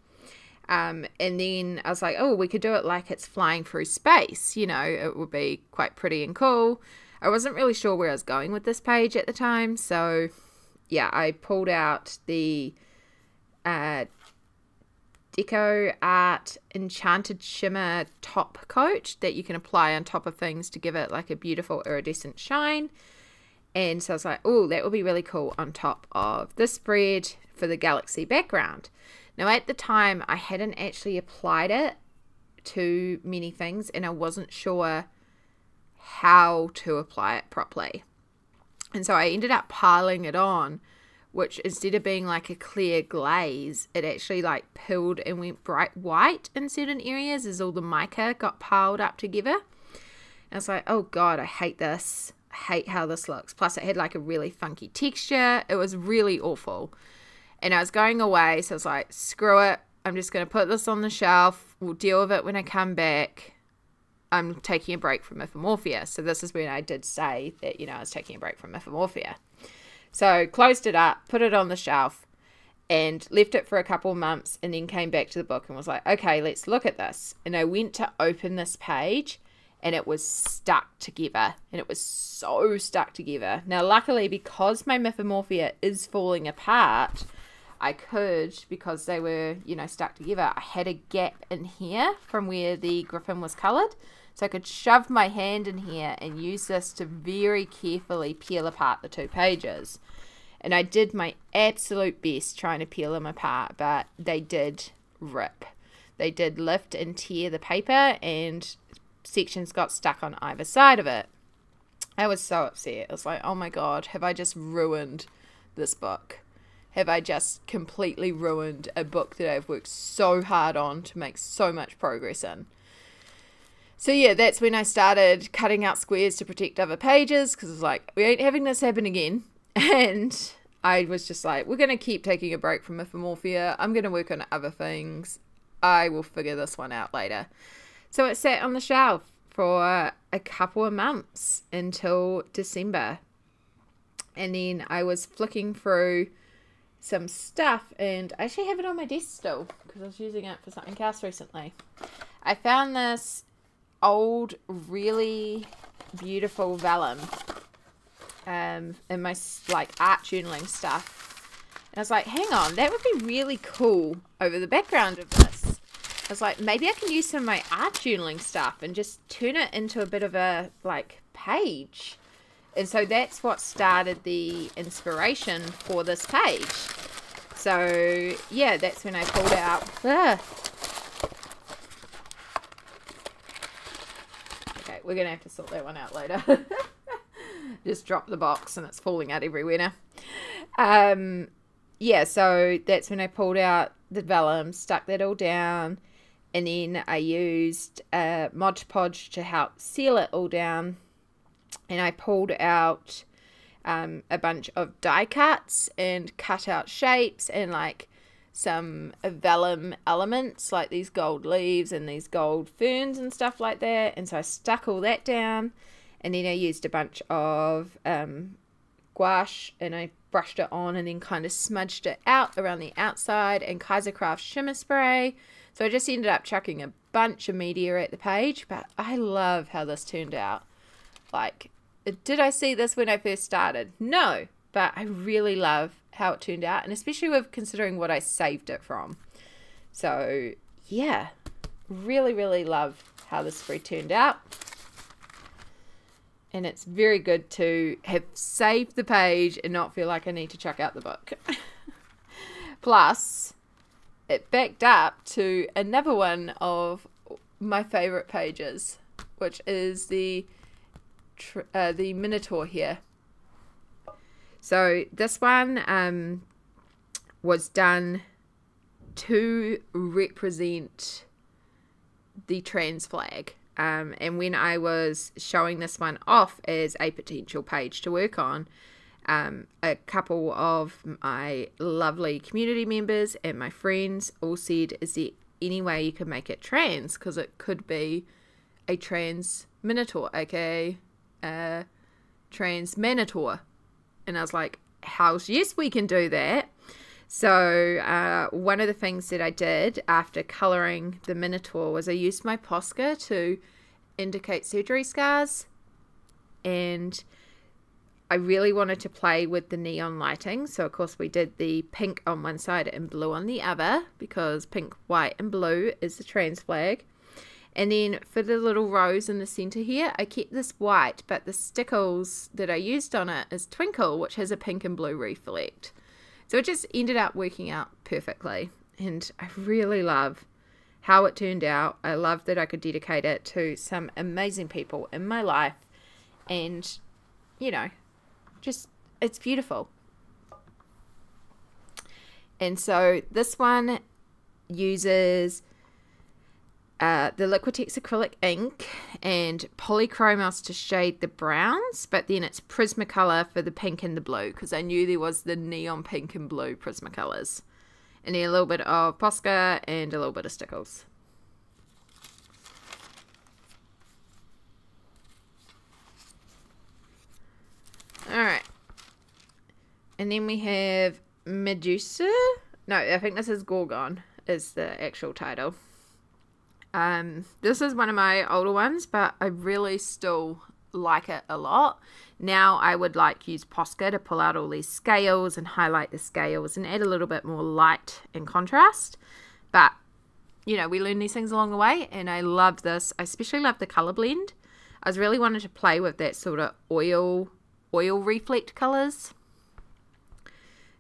Speaker 1: And then I was like, oh, we could do it like it's flying through space. You know, it would be quite pretty and cool. I wasn't really sure where I was going with this page at the time, so yeah, I pulled out the Deco Art Enchanted Shimmer top coat that you can apply on top of things to give it like a beautiful iridescent shine. And so I was like, oh, that would be really cool on top of this spread for the galaxy background. Now at the time, I hadn't actually applied it to many things, and I wasn't sure how to apply it properly. And so I ended up piling it on, which instead of being like a clear glaze, it actually like peeled and went bright white in certain areas as all the mica got piled up together. And I was like, oh God, I hate this. I hate how this looks. Plus it had like a really funky texture. It was really awful. And I was going away, so I was like, screw it. I'm just going to put this on the shelf. We'll deal with it when I come back. I'm taking a break from Mythomorphia. So this is when I did say that, you know, I was taking a break from Mythomorphia. So closed it up, put it on the shelf, and left it for a couple of months, and then came back to the book and was like, okay, let's look at this. And I went to open this page, and it was stuck together. And it was so stuck together. Now, luckily, because my Mythomorphia is falling apart, I could, because they were, you know, stuck together, I had a gap in here from where the griffin was coloured. So I could shove my hand in here and use this to very carefully peel apart the two pages. And I did my absolute best trying to peel them apart, but they did rip. They did lift and tear the paper, and sections got stuck on either side of it. I was so upset. I was like, oh my God, have I just ruined this book? Have I just completely ruined a book that I've worked so hard on to make so much progress in? So yeah, that's when I started cutting out squares to protect other pages, because it's like, we ain't having this happen again. And I was just like, we're going to keep taking a break from Mythomorphia. I'm going to work on other things. I will figure this one out later. So it sat on the shelf for a couple of months until December. And then I was flicking through some stuff, and I actually have it on my desk still because I was using it for something else recently. I found this old, really beautiful vellum in my like art journaling stuff, and I was like, hang on, that would be really cool over the background of this. I was like, maybe I can use some of my art journaling stuff and just turn it into a bit of a like page. And so that's what started the inspiration for this page. So yeah, that's when I pulled out. Okay, we're gonna have to sort that one out later. Just dropped the box and it's falling out everywhere now. Yeah, so that's when I pulled out the vellum, stuck that all down, and then I used Mod Podge to help seal it all down. And I pulled out a bunch of die cuts and cut out shapes and like some vellum elements like these gold leaves and these gold ferns and stuff like that. And so I stuck all that down, and then I used a bunch of gouache and I brushed it on and then kind of smudged it out around the outside, and Kaisercraft shimmer spray. So I just ended up chucking a bunch of media at the page, but I love how this turned out. Like, did I see this when I first started? No, but I really love how it turned out, and especially with considering what I saved it from. So yeah, really love how this spread turned out. And it's very good to have saved the page and not feel like I need to chuck out the book. Plus, it backed up to another one of my favorite pages, which is the Minotaur here. So this one was done to represent the trans flag. And when I was showing this one off as a potential page to work on, a couple of my lovely community members and my friends all said, is there any way you could make it trans? Because it could be a trans Minotaur, aka trans Minotaur. And I was like, how's yes, we can do that. So one of the things that I did after colouring the Minotaur was I used my Posca to indicate surgery scars, and I really wanted to play with the neon lighting. So of course we did the pink on one side and blue on the other, because pink, white and blue is the trans flag. And then for the little rose in the center here, I kept this white, but the stickles that I used on it is Twinkle, which has a pink and blue reflect. So it just ended up working out perfectly, and I really love how it turned out. I love that I could dedicate it to some amazing people in my life, and you know, just it's beautiful. And so this one uses the Liquitex acrylic ink and polychromos to shade the browns, but then it's Prismacolor for the pink and the blue, because I knew there was the neon pink and blue Prismacolors. And then a little bit of Posca and a little bit of stickles. Alright. And then we have Medusa. No, I think this is Gorgon is the actual title. This is one of my older ones, but I really still like it a lot. Now I would like use Posca to pull out all these scales and highlight the scales and add a little bit more light and contrast. But, you know, we learn these things along the way, and I love this. I especially love the colour blend. I was really wanting to play with that sort of oil reflect colours.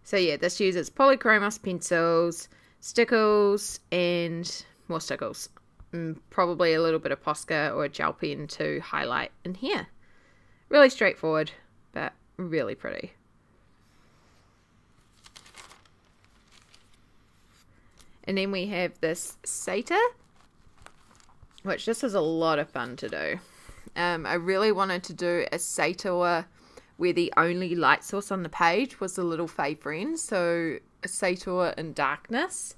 Speaker 1: So yeah, this uses polychromos pencils, stickles, and more stickles. Probably a little bit of Posca or a gel pen to highlight in here. Really straightforward, but really pretty. And then we have this satyr. which this was a lot of fun to do. I really wanted to do a Sator where the only light source on the page was the little fey friend, so a Sator in darkness,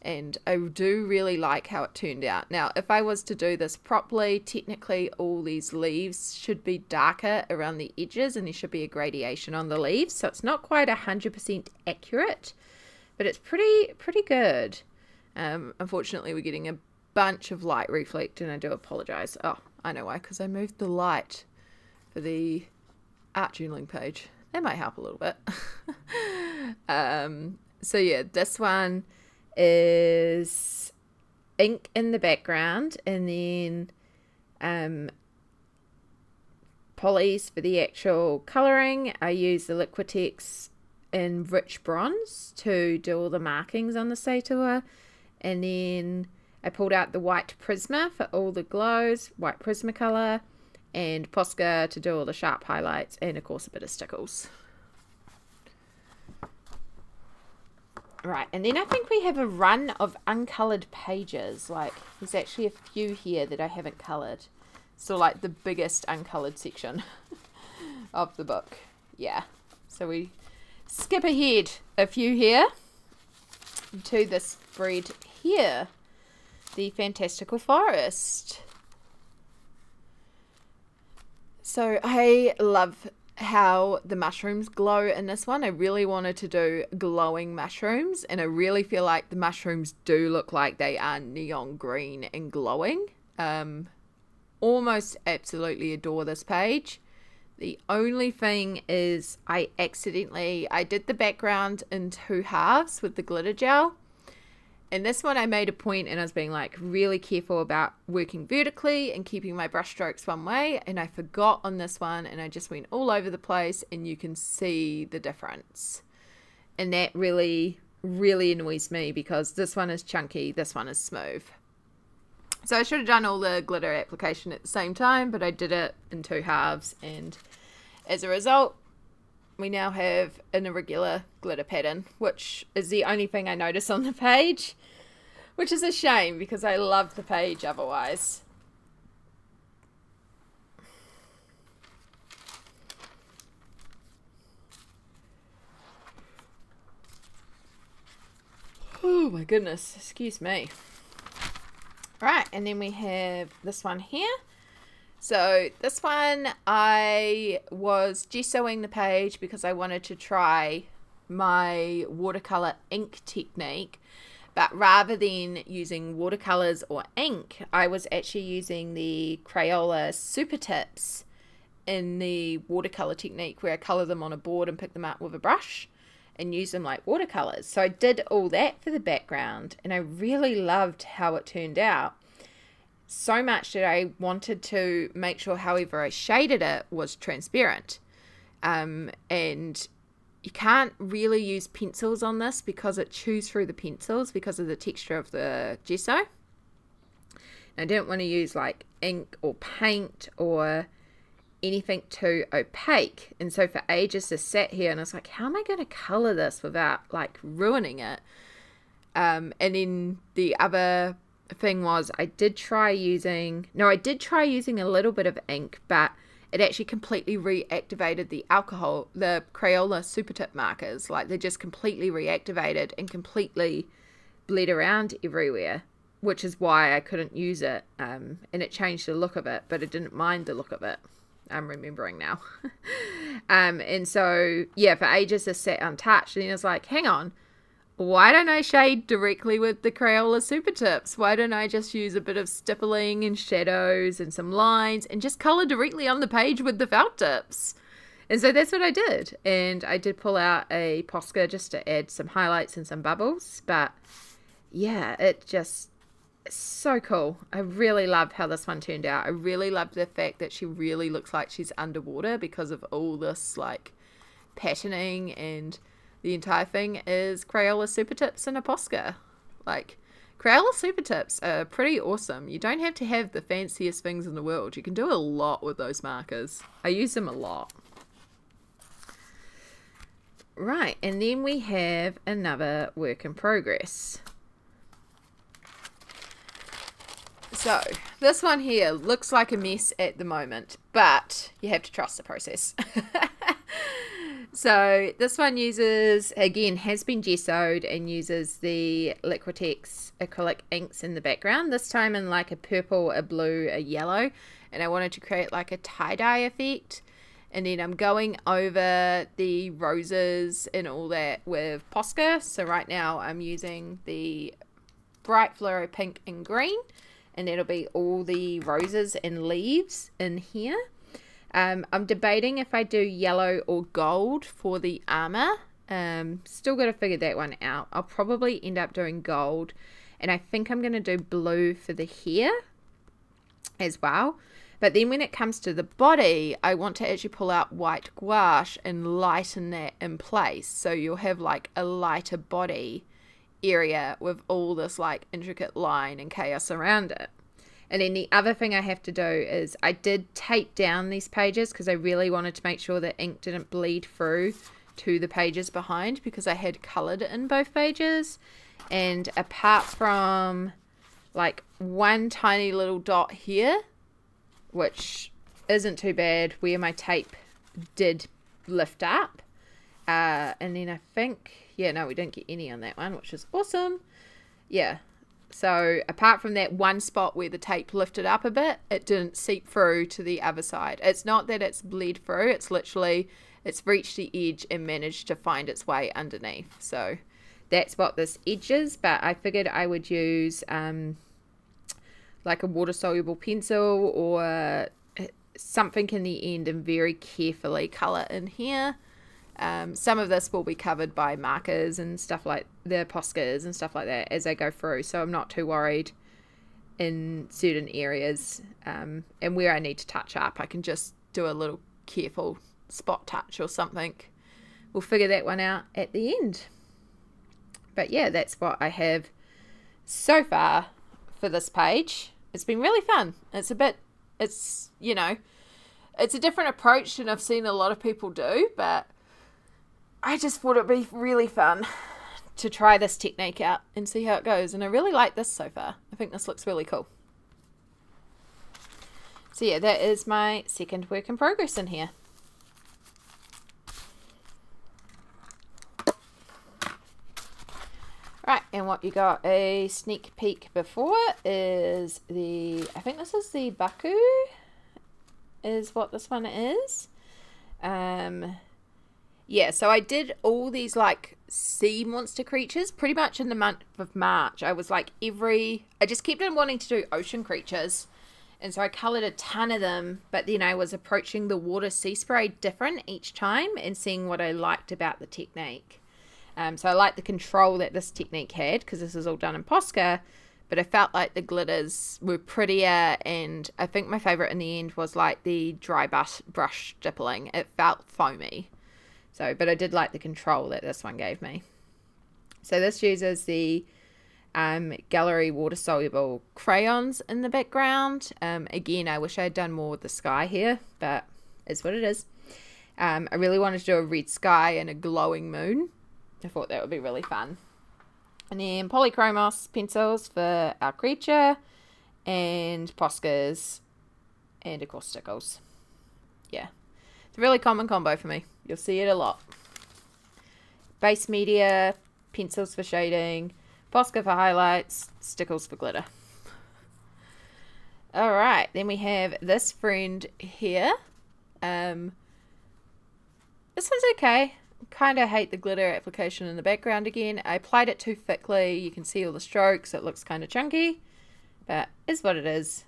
Speaker 1: and I do really like how it turned out. Now, if I was to do this properly, technically all these leaves should be darker around the edges, and there should be a gradation on the leaves, so it's not quite 100% accurate, but it's pretty good. Unfortunately, we're getting a bunch of light reflect, and I do apologize. Oh, I know why, because I moved the light for the art journaling page. That might help a little bit. So yeah, this one is ink in the background, and then polys for the actual colouring. I use the Liquitex in rich bronze to do all the markings on the Sator, and then I pulled out the white Prisma for all the glows, white Prismacolor, and Posca to do all the sharp highlights, and of course a bit of stickles. Right, and then I think we have a run of uncoloured pages. Like, there's actually a few here that I haven't coloured. So like the biggest uncoloured section of the book. Yeah, so we skip ahead a few here to this spread here, the Fantastical Forest. So I love how the mushrooms glow in this one. I really wanted to do glowing mushrooms, and I really feel like the mushrooms do look like they are neon green and glowing. Almost absolutely adore this page. The only thing is I did the background in 2 halves with the glitter gel. And this one I made a point, and I was being like really careful about working vertically and keeping my brush strokes one way, and I forgot on this one, and I just went all over the place, and you can see the difference. And that really annoys me, because this one is chunky, this one is smooth. So I should have done all the glitter application at the same time, but I did it in 2 halves, and as a result we now have an irregular glitter pattern, which is the only thing I notice on the page, which is a shame because I love the page otherwise. Oh my goodness, excuse me. Right, and then we have this one here. So this one, I was gessoing the page because I wanted to try my watercolor ink technique, but rather than using watercolors or ink, I was actually using the Crayola Super Tips in the watercolor technique, where I color them on a board and pick them up with a brush and use them like watercolors. So I did all that for the background, and I really loved how it turned out. So much that I wanted to make sure however I shaded it was transparent. And you can't really use pencils on this because it chews through the pencils because of the texture of the gesso. And I didn't want to use like ink or paint or anything too opaque. And so for ages I sat here and I was like, how am I going to color this without like ruining it? And then the other thing was I did try using a little bit of ink, but it actually completely reactivated the Crayola Super Tip markers. Like, they just completely reactivated and completely bled around everywhere, which is why I couldn't use it. And it changed the look of it, but I didn't mind the look of it. I'm remembering now. And so yeah, for ages I sat untouched, and then I was like, hang on, why don't I shade directly with the Crayola Super Tips? Why don't I just use a bit of stippling and shadows and some lines and just color directly on the page with the felt tips? And so that's what I did. And I did pull out a Posca just to add some highlights and some bubbles. But yeah, it's so cool. I really love how this one turned out. I really love the fact that she really looks like she's underwater because of all this like patterning, and the entire thing is Crayola Super Tips and a Posca. Like, Crayola Super Tips are pretty awesome. You don't have to have the fanciest things in the world. You can do a lot with those markers. I use them a lot. Right, and then we have another work in progress. So this one here looks like a mess at the moment, but you have to trust the process. So this one uses, again, has been gessoed and uses the Liquitex acrylic inks in the background, this time in like a purple, a blue, a yellow, and I wanted to create like a tie-dye effect. And then I'm going over the roses and all that with Posca. So right now I'm using the bright fluoro pink and green, and that'll be all the roses and leaves in here. I'm debating if I do yellow or gold for the armor. Still got to figure that one out. I'll probably end up doing gold, and I think I'm going to do blue for the hair as well. But then when it comes to the body, I want to actually pull out white gouache and lighten that in place. So you'll have like a lighter body area with all this like intricate line and chaos around it. And then the other thing I have to do is I did tape down these pages because I really wanted to make sure that ink didn't bleed through to the pages behind, because I had coloured in both pages. And apart from like one tiny little dot here, which isn't too bad, where my tape did lift up, and then I think, yeah, no, we didn't get any on that one, which is awesome. Yeah, so apart from that one spot where the tape lifted up a bit, it didn't seep through to the other side. It's not that it's bled through, it's literally, it's reached the edge and managed to find its way underneath. So that's what this edge is, but I figured I would use like a water-soluble pencil or something in the end and very carefully colour in here. Some of this will be covered by markers and stuff like the Poscas and stuff like that as I go through, so I'm not too worried in certain areas. And where I need to touch up, I can just do a little careful spot touch or something. We'll figure that one out at the end. But yeah, that's what I have so far for this page. It's been really fun. It's a bit, it's, you know, it's a different approach than I've seen a lot of people do, but I just thought it'd be really fun to try this technique out and see how it goes. And I really like this so far. I think this looks really cool. So yeah, that is my second work in progress in here. Right, and what you got a sneak peek before is the, I think this is the Baku, is what this one is. Yeah, so I did all these like sea monster creatures pretty much in the month of March. I was like I just kept on wanting to do ocean creatures. And so I coloured a ton of them, but then I was approaching the water sea spray different each time and seeing what I liked about the technique. So I like the control that this technique had, because this is all done in Posca, but I felt like the glitters were prettier, and I think my favourite in the end was like the dry brush dippling. It felt foamy. So, but I did like the control that this one gave me. So this uses the Gallery water-soluble crayons in the background. Again, I wish I had done more with the sky here, but it's what it is. I really wanted to do a red sky and a glowing moon. I thought that would be really fun. And then polychromos pencils for our creature, and Poscas, and of course stickles. Yeah, it's a really common combo for me. You'll see it a lot. Base media, pencils for shading, Posca for highlights, stickles for glitter. Alright, then we have this friend here. This one's okay. Kind of hate the glitter application in the background again. I applied it too thickly. You can see all the strokes. It looks kind of chunky, but is what it is.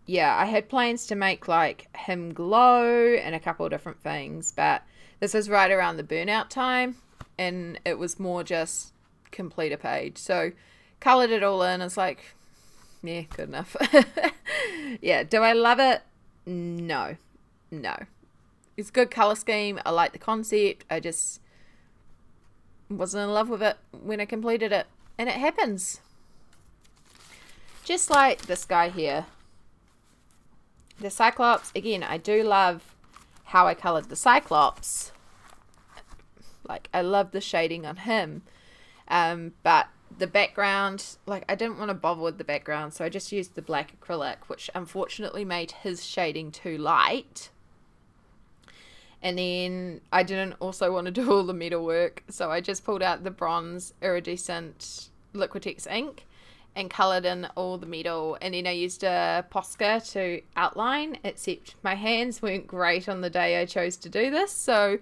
Speaker 1: Yeah, I had plans to make like him glow and a couple of different things, but this is right around the burnout time, and it was more just complete a page. So colored it all in. It's like, yeah, good enough. Yeah, do I love it? No. It's a good color scheme. I like the concept. I just wasn't in love with it when I completed it. And it happens. Just like this guy here. The Cyclops. Again, I do love how I colored the Cyclops. Like, I love the shading on him. But the background, like I didn't want to bother with the background, so I just used the black acrylic, which unfortunately made his shading too light. And then I didn't also want to do all the metal work, so I just pulled out the bronze iridescent Liquitex ink and coloured in all the metal, and then I used a Posca to outline, except my hands weren't great on the day I chose to do this, so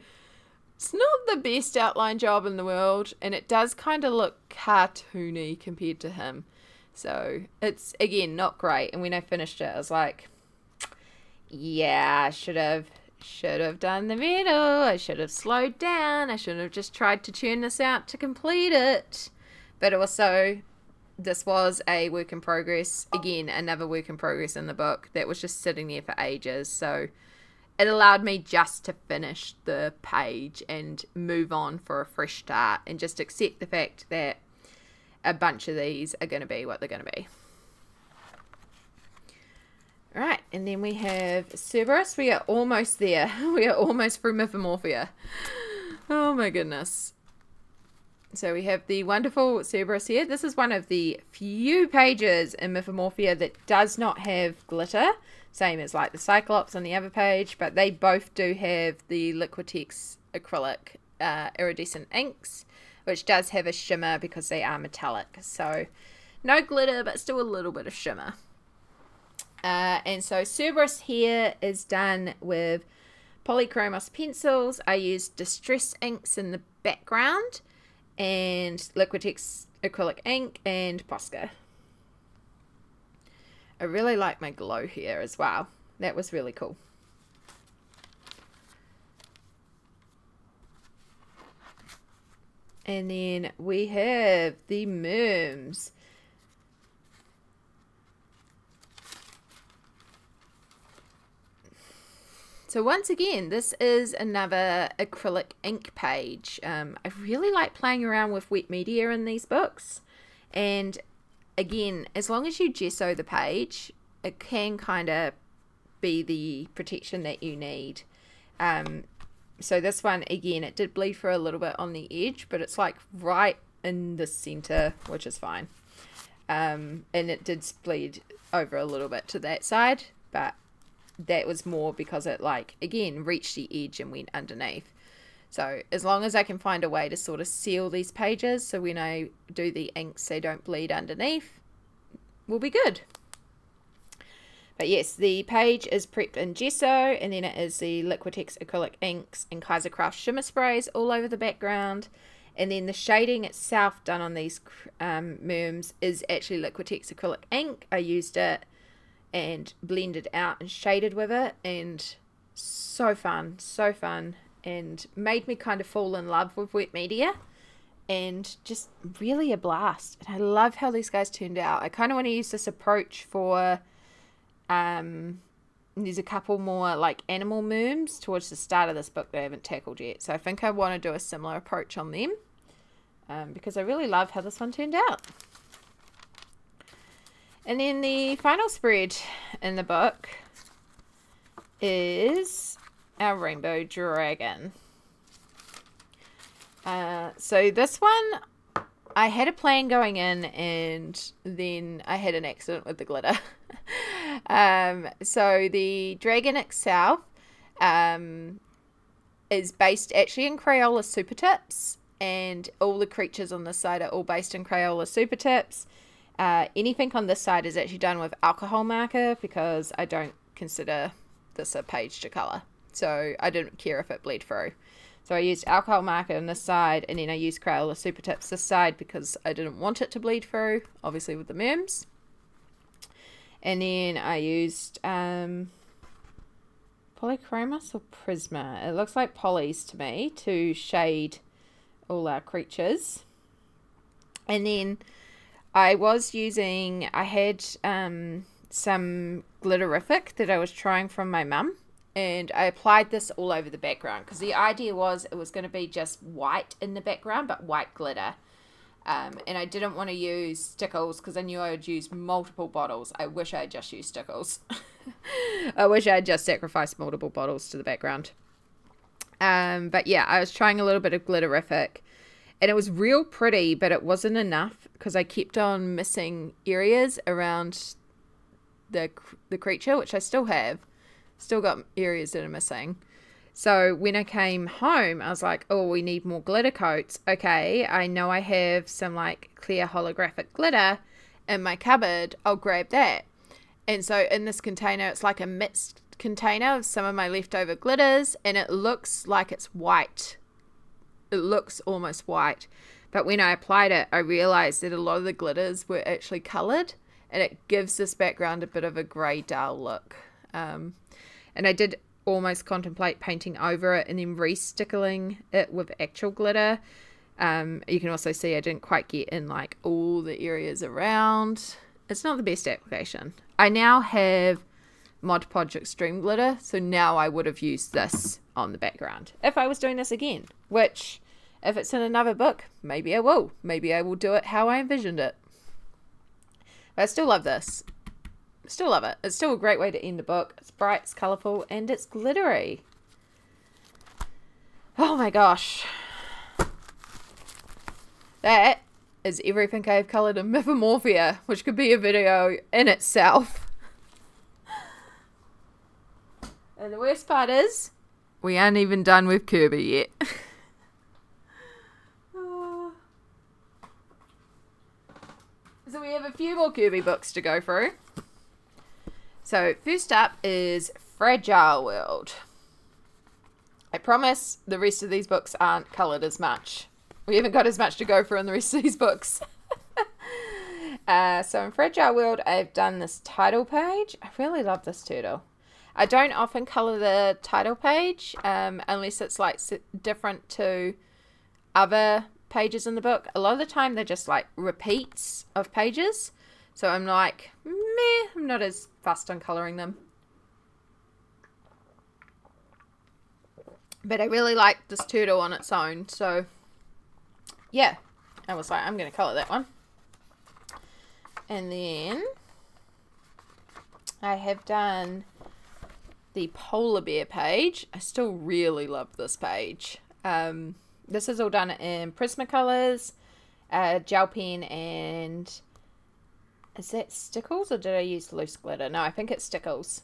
Speaker 1: it's not the best outline job in the world, and it does kind of look cartoony compared to him. So it's, again, not great. And when I finished it, I was like, yeah, I should have done the metal. I should have slowed down. I should have just tried to churn this out to complete it. But also, this was a work in progress. Again, another work in progress in the book that was just sitting there for ages. So it allowed me just to finish the page and move on for a fresh start and just accept the fact that a bunch of these are going to be what they're going to be. Alright, and then we have Cerberus. We are almost there. We are almost through Mythomorphia. Oh my goodness. So we have the wonderful Cerberus here. This is one of the few pages in Mythomorphia that does not have glitter. Same as like the Cyclops on the other page, but they both do have the Liquitex acrylic iridescent inks, which does have a shimmer because they are metallic. So no glitter, but still a little bit of shimmer. And so Cerberus here is done with polychromos pencils. I used distress inks in the background and Liquitex acrylic ink and Posca. I really like my glow here as well. That was really cool. And then we have the Merms. So once again, this is another acrylic ink page. I really like playing around with wet media in these books. And again, as long as you gesso the page, it can kind of be the protection that you need. So this one, again, it did bleed for a little bit on the edge, but it's like right in the center, which is fine. And it did bleed over a little bit to that side, but that was more because it, like, again, reached the edge and went underneath. So as long as I can find a way to sort of seal these pages so when I do the inks they don't bleed underneath, we'll be good. But yes, the page is prepped in gesso, and then it is the Liquitex acrylic inks and Kaisercraft shimmer sprays all over the background. And then the shading itself done on these Merms is actually Liquitex acrylic ink. I used it and blended out and shaded with it, and so fun, and made me kind of fall in love with wet media, and just really a blast. And I love how these guys turned out. I kind of want to use this approach for there's a couple more like animal Merms towards the start of this book that I haven't tackled yet, so I think I want to do a similar approach on them, because I really love how this one turned out. And then the final spread in the book is our Rainbow Dragon. So this one, I had a plan going in, and then I had an accident with the glitter. So the dragon itself is based actually in Crayola Super Tips, and all the creatures on this side are all based in Crayola Super Tips. Anything on this side is actually done with alcohol marker because I don't consider this a page to colour. So I didn't care if it bled through. So I used alcohol marker on this side, and then I used Crayola Super Tips this side because I didn't want it to bleed through, obviously with the Merms. And then I used polychromos or Prisma. It looks like polys to me to shade all our creatures. And then I was using, I had some glitterific that I was trying from my mum, and I applied this all over the background because the idea was it was going to be just white in the background, but white glitter. And I didn't want to use stickles because I knew I would use multiple bottles. I wish I had just used stickles. I wish I had just sacrificed multiple bottles to the background. But yeah, I was trying a little bit of glitterific. And it was real pretty, but it wasn't enough because I kept on missing areas around the creature, which I still have. Still got areas that are missing. So when I came home, I was like, oh, we need more glitter coats. Okay, I know I have some like clear holographic glitter in my cupboard. I'll grab that. And so in this container, it's like a mixed container of some of my leftover glitters, and it looks like it's white. It looks almost white. But when I applied it, I realized that a lot of the glitters were actually colored, and it gives this background a bit of a grey dull look. And I did almost contemplate painting over it and then re-stickling it with actual glitter. You can also see I didn't quite get in like all the areas around. It's not the best application. I now have Mod Podge Extreme Glitter, so now I would have used this on the background if I was doing this again, which if it's in another book, maybe I will. Maybe I will do it how I envisioned it. But I still love this. Still love it. It's still a great way to end a book. It's bright, it's colourful, and it's glittery. Oh my gosh. That is everything I've coloured in Mythomorphia, which could be a video in itself. And the worst part is, we aren't even done with Kerby yet. So we have a few more Kerby books to go through. So first up is Fragile World. I promise the rest of these books aren't coloured as much. We haven't got as much to go through in the rest of these books. So in Fragile World, I've done this title page. I really love this turtle. I don't often colour the title page unless it's like different to other pages in the book. A lot of the time they're just like repeats of pages. So I'm like, meh, I'm not as fussed on colouring them. But I really like this turtle on its own. So yeah, I was like, I'm going to colour that one. And then I have done the polar bear page. I still really love this page. This is all done in Prismacolors, gel pen, and is that Stickles or did I use loose glitter? No, I think it's Stickles.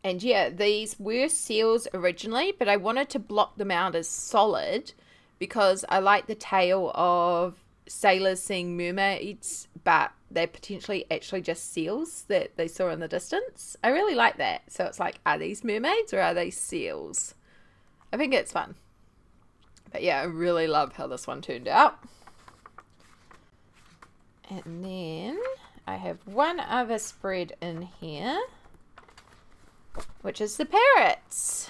Speaker 1: And yeah, these were seals originally, but I wanted to block them out as solid because I like the tale of sailors seeing mermaids, but they're potentially actually just seals that they saw in the distance. I really like that. So it's like, are these mermaids or are they seals? I think it's fun. But yeah, I really love how this one turned out. And then I have one other spread in here, which is the parrots.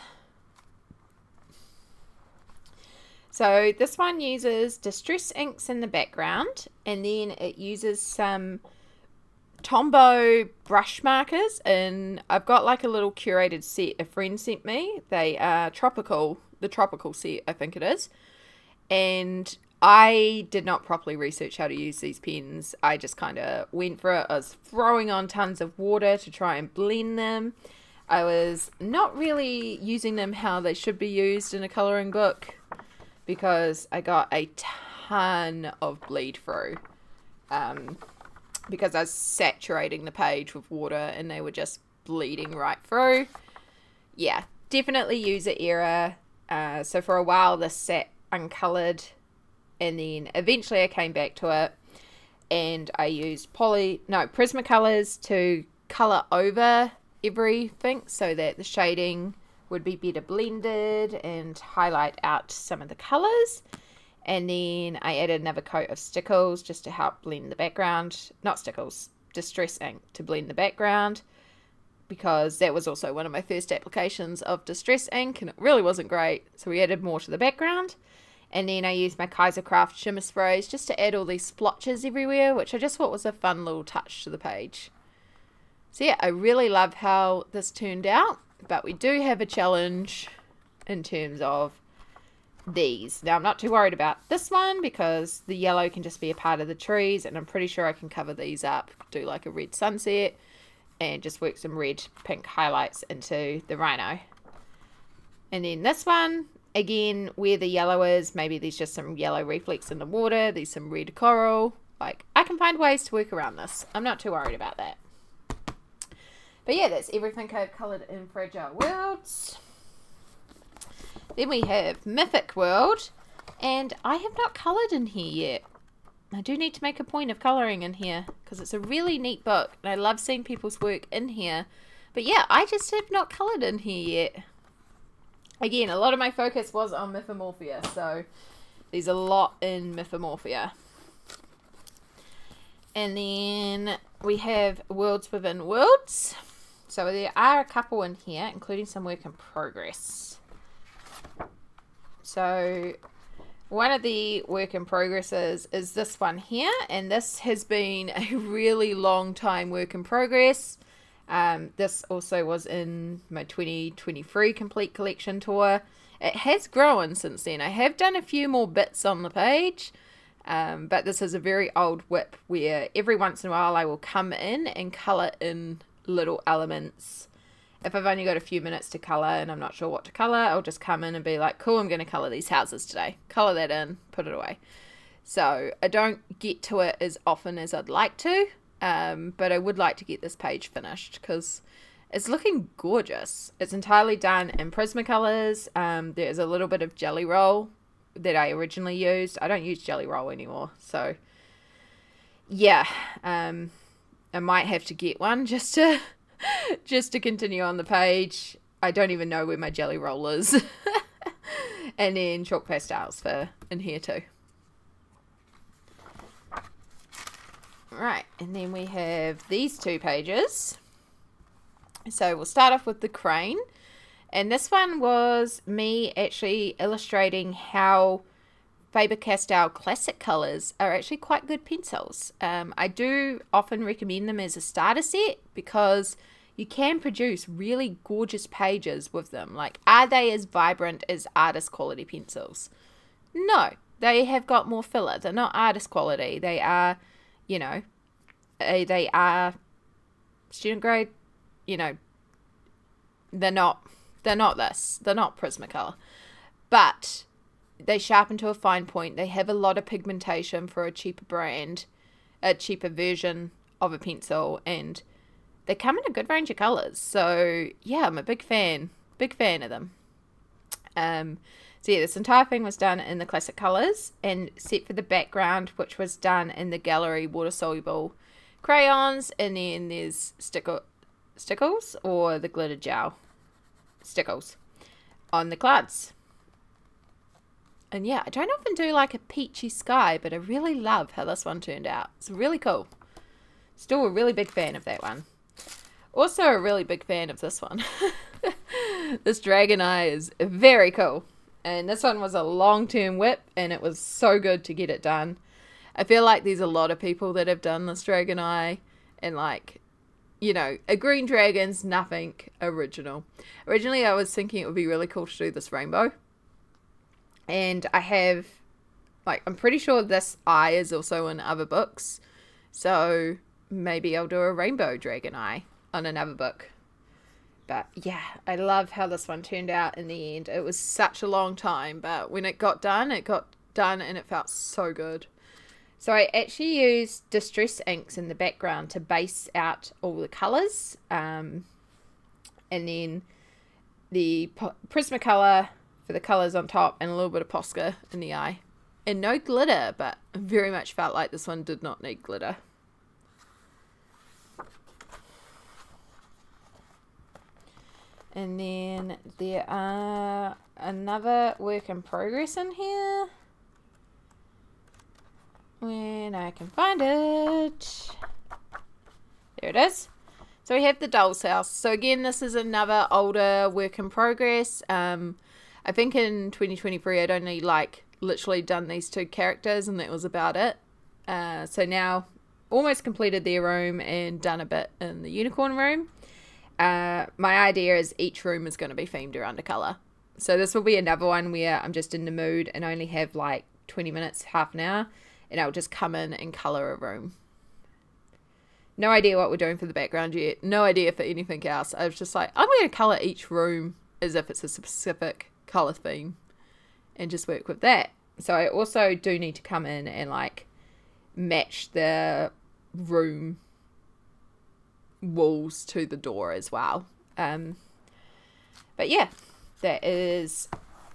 Speaker 1: So this one uses Distress inks in the background, and then it uses some Tombow brush markers, and I've got like a little curated set a friend sent me. They are tropical, the tropical set I think it is, and I did not properly research how to use these pens. I just kind of went for it. I was throwing on tons of water to try and blend them. I was not really using them how they should be used in a colouring book because I got a ton of bleed through because I was saturating the page with water and they were just bleeding right through. Yeah, definitely user error. So for a while this sat uncoloured, and then eventually I came back to it and I used Prismacolors to colour over everything so that the shading would be better blended and highlight out some of the colours. And then I added another coat of Stickles just to help blend the background. Not Stickles, Distress ink to blend the background, because that was also one of my first applications of Distress ink and it really wasn't great. So we added more to the background. And then I used my Kaisercraft shimmer sprays just to add all these splotches everywhere, which I just thought was a fun little touch to the page. So yeah, I really love how this turned out, but we do have a challenge in terms of these. Now I'm not too worried about this one because the yellow can just be a part of the trees, and I'm pretty sure I can cover these up, do like a red sunset and just work some red pink highlights into the rhino. And then this one, Again, where the yellow is, maybe there's just some yellow reflex in the water. There's some red coral. Like, I can find ways to work around this. I'm not too worried about that. But yeah, that's everything I've coloured in Fragile Worlds. Then we have Mythic World. And I have not coloured in here yet. I do need to make a point of colouring in here, because it's a really neat book. And I love seeing people's work in here. But yeah, I just have not coloured in here yet. Again, a lot of my focus was on Mythomorphia, so there's a lot in Mythomorphia. And then we have Worlds Within Worlds. So there are a couple in here, including some work in progress. So one of the work in progresses is this one here, and this has been a really long time work in progress. This also was in my 2023 complete collection tour. It has grown since then. I have done a few more bits on the page, but this is a very old WIP where every once in a while I will come in and colour in little elements. If I've only got a few minutes to colour and I'm not sure what to colour, I'll just come in and be like, cool, I'm going to colour these houses today. Colour that in, put it away. So I don't get to it as often as I'd like to. But I would like to get this page finished because it's looking gorgeous. It's entirely done in Prismacolors. There's a little bit of Jelly Roll that I originally used. I don't use Jelly Roll anymore. So, yeah. I might have to get one just to continue on the page. I don't even know where my Jelly Roll is. And then chalk pastels for in here too. Right, and then we have these two pages. So we'll start off with the crane. And this one was me actually illustrating how Faber-Castell classic colours are actually quite good pencils. I do often recommend them as a starter set because you can produce really gorgeous pages with them. Like, are they as vibrant as artist quality pencils? No, they have got more filler. They're not artist quality. They are, you know, they are student grade, you know, they're not this. They're not Prismacolor. But they sharpen to a fine point. They have a lot of pigmentation for a cheaper brand, a cheaper version of a pencil, and they come in a good range of colours. So, yeah, I'm a big fan of them. So, yeah, this entire thing was done in the classic colours, and except for the background, which was done in the gallery water-soluble crayons, and then there's stickles, or the glitter gel stickles on the clouds. And yeah, I don't often do like a peachy sky, but I really love how this one turned out. It's really cool. Still a really big fan of that one. Also a really big fan of this one. This dragon eye is very cool. And this one was a long-term WIP, and it was so good to get it done. I feel like there's a lot of people that have done this dragon eye, and like, you know, a green dragon's nothing original. Originally, I was thinking it would be really cool to do this rainbow. And I have, like, I'm pretty sure this eye is also in other books. So maybe I'll do a rainbow dragon eye on another book. But yeah, I love how this one turned out in the end. It was such a long time, but when it got done and it felt so good. So I actually used Distress inks in the background to base out all the colours. And then the Prismacolor for the colours on top, and a little bit of Posca in the eye. And no glitter, but I very much felt like this one did not need glitter. And then there are another work in progress in here. When I can find it. There it is. So we have the Doll's House. So again, this is another older work in progress. I think in 2023 I'd only like literally done these two characters, and that was about it. So now almost completed their room and done a bit in the unicorn room. My idea is each room is going to be themed around a colour. So this will be another one where I'm just in the mood and only have like 20 minutes, half an hour, and I'll just come in and colour a room. No idea what we're doing for the background yet. No idea for anything else. I was just like, I'm going to colour each room as if it's a specific colour theme. and just work with that. So I also do need to come in and like match the room walls to the door as well. But yeah, that is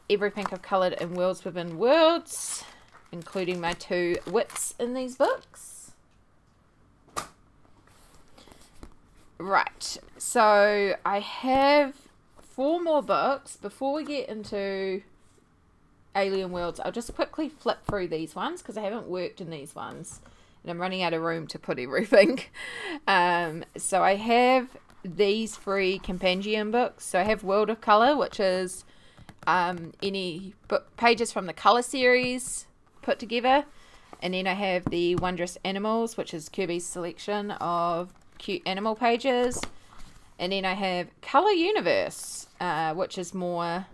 Speaker 1: everything I've coloured in Worlds Within Worlds, including my 2 WIPS in these books. Right, so I have 4 more books. Before we get into Alien Worlds, I'll just quickly flip through these ones because I haven't worked in these ones and I'm running out of room to put everything. So I have these 3 compendium books. So I have World of Colour, which is any book pages from the Colour series put together, and then I have the Wondrous Animals, which is Kerby's selection of cute animal pages, and then I have Colour Universe, which is more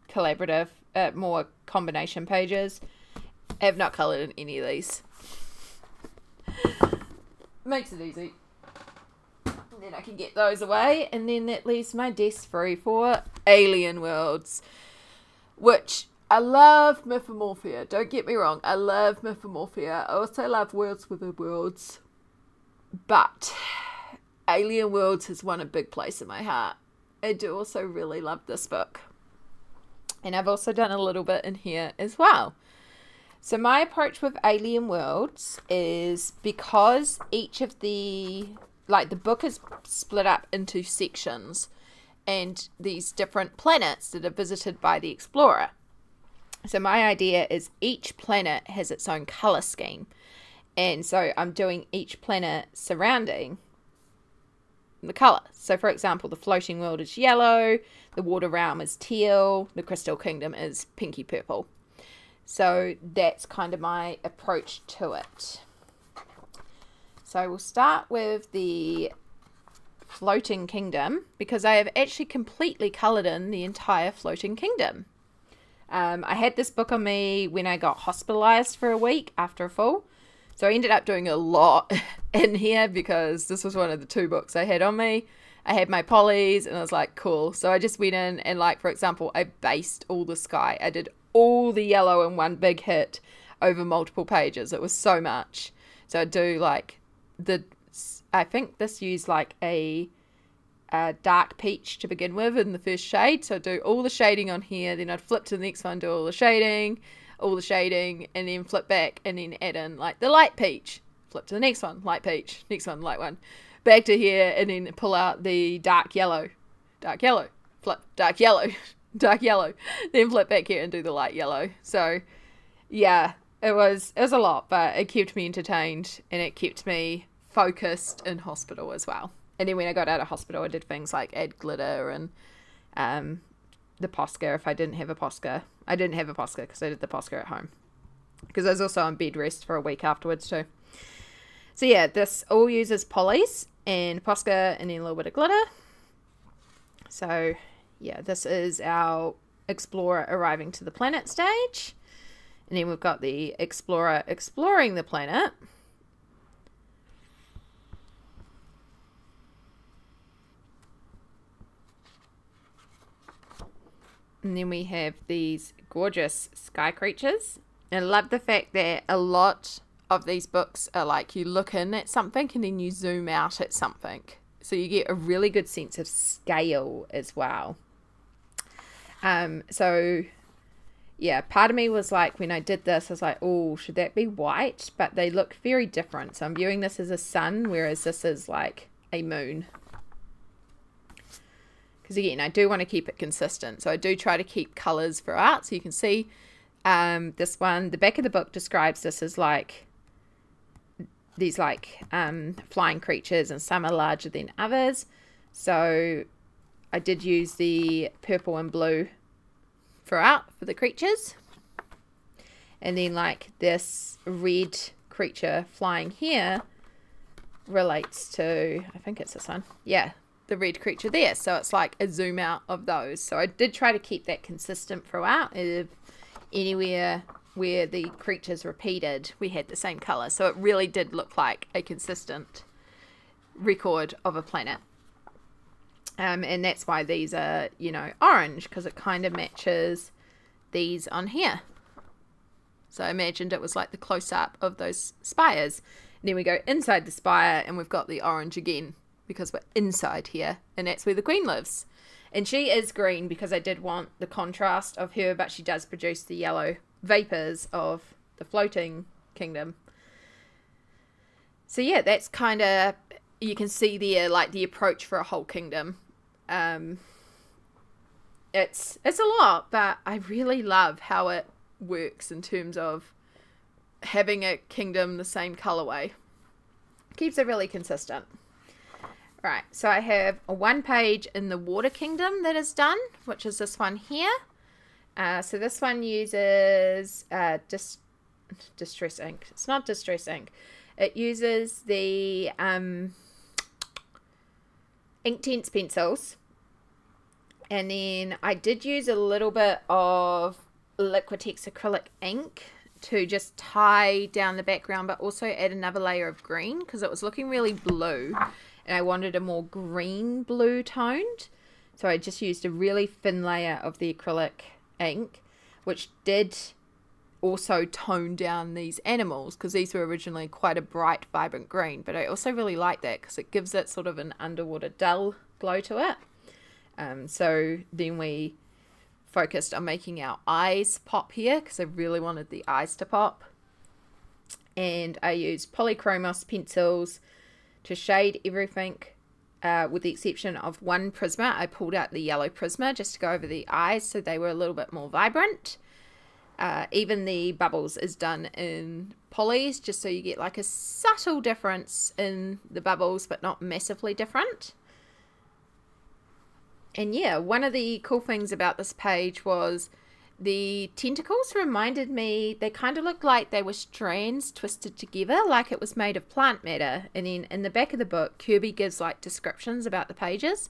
Speaker 1: collaborative, more combination pages. I have not coloured in any of these. Makes it easy. And then I can get those away, and then that leaves my desk free for Alien Worlds, which I love Mythomorphia. Don't get me wrong, I love Mythomorphia. I also love Worlds Within Worlds, but Alien Worlds has won a big place in my heart. I do also really love this book, and I've also done a little bit in here as well. So my approach with Alien Worlds is, because each of the book is split up into sections and these different planets that are visited by the explorer. So my idea is each planet has its own colour scheme. And so I'm doing each planet surrounding the colour. So for example, the floating world is yellow, the water realm is teal, the crystal kingdom is pinky purple. So that's kind of my approach to it. So we'll start with the floating kingdom, because I have actually completely coloured in the entire floating kingdom. I had this book on me when I got hospitalised for a week after a fall. So I ended up doing a lot in here because this was one of the 2 books I had on me. I had my polys and I was like, cool. So I just went in and, like, for example, I based all the sky. I did all the yellow in one big hit over multiple pages. It was so much. So I do like I think this used like a dark peach to begin with in the first shade. So I'd do all the shading on here, then I'd flip to the next one, do all the shading, and then flip back and then add in like the light peach. Flip to the next one, light peach, next one, light one. Back to here, and then pull out the dark yellow, flip, dark yellow, dark yellow, then flip back here and do the light yellow. So yeah, it was a lot, but it kept me entertained and it kept me focused in hospital as well. And then when I got out of hospital, I did things like add glitter and the Posca if I didn't have a Posca. I didn't have a Posca because I did the Posca at home, because I was also on bed rest for a week afterwards too. So yeah, this all uses polys and Posca and then a little bit of glitter. So yeah, this is our explorer arriving to the planet stage. And then we've got the explorer exploring the planet. And then we have these gorgeous sky creatures. And I love the fact that a lot of these books are like, you look in at something and then you zoom out at something. So you get a really good sense of scale as well. So yeah, part of me was like, when I did this, I was like, oh, should that be white? But they look very different. So I'm viewing this as a sun, whereas this is like a moon. Because again, I do want to keep it consistent. So I do try to keep colours throughout. So you can see this one, the back of the book describes this as like these like flying creatures, and some are larger than others. So I did use the purple and blue throughout for the creatures. And then like this red creature flying here relates to, I think it's this one. Yeah, the red creature there. So it's like a zoom out of those. So I did try to keep that consistent throughout. If anywhere where the creatures repeated, we had the same color. So it really did look like a consistent record of a planet. And that's why these are, you know, orange, because it kind of matches these on here. So I imagined it was like the close-up of those spires. And then we go inside the spire and we've got the orange again because we're inside here, and that's where the queen lives. And she is green because I did want the contrast of her, but she does produce the yellow vapors of the floating kingdom. So yeah, that's kind of, you can see there like the approach for a whole kingdom. It's a lot, but I really love how it works in terms of having a kingdom the same colorway. Keeps it really consistent. Right, so I have a 1 page in the water kingdom that is done, which is this one here. So this one uses distress ink. It's not distress ink. It uses the Inktense pencils. And then I did use a little bit of Liquitex acrylic ink to just tie down the background, but also add another layer of green because it was looking really blue. And I wanted a more green blue toned. So I just used a really thin layer of the acrylic ink, which did also tone down these animals because these were originally quite a bright, vibrant green. But I also really like that because it gives it sort of an underwater dull glow to it. So then we focused on making our eyes pop here because I really wanted the eyes to pop. And I used polychromos pencils to shade everything with the exception of one Prisma. I pulled out the yellow Prisma just to go over the eyes so they were a little bit more vibrant. Even the bubbles is done in polys just so you get like a subtle difference in the bubbles but not massively different. And yeah, one of the cool things about this page was the tentacles reminded me, they kind of looked like they were strands twisted together, like it was made of plant matter. And then in the back of the book, Kerby gives like descriptions about the pages,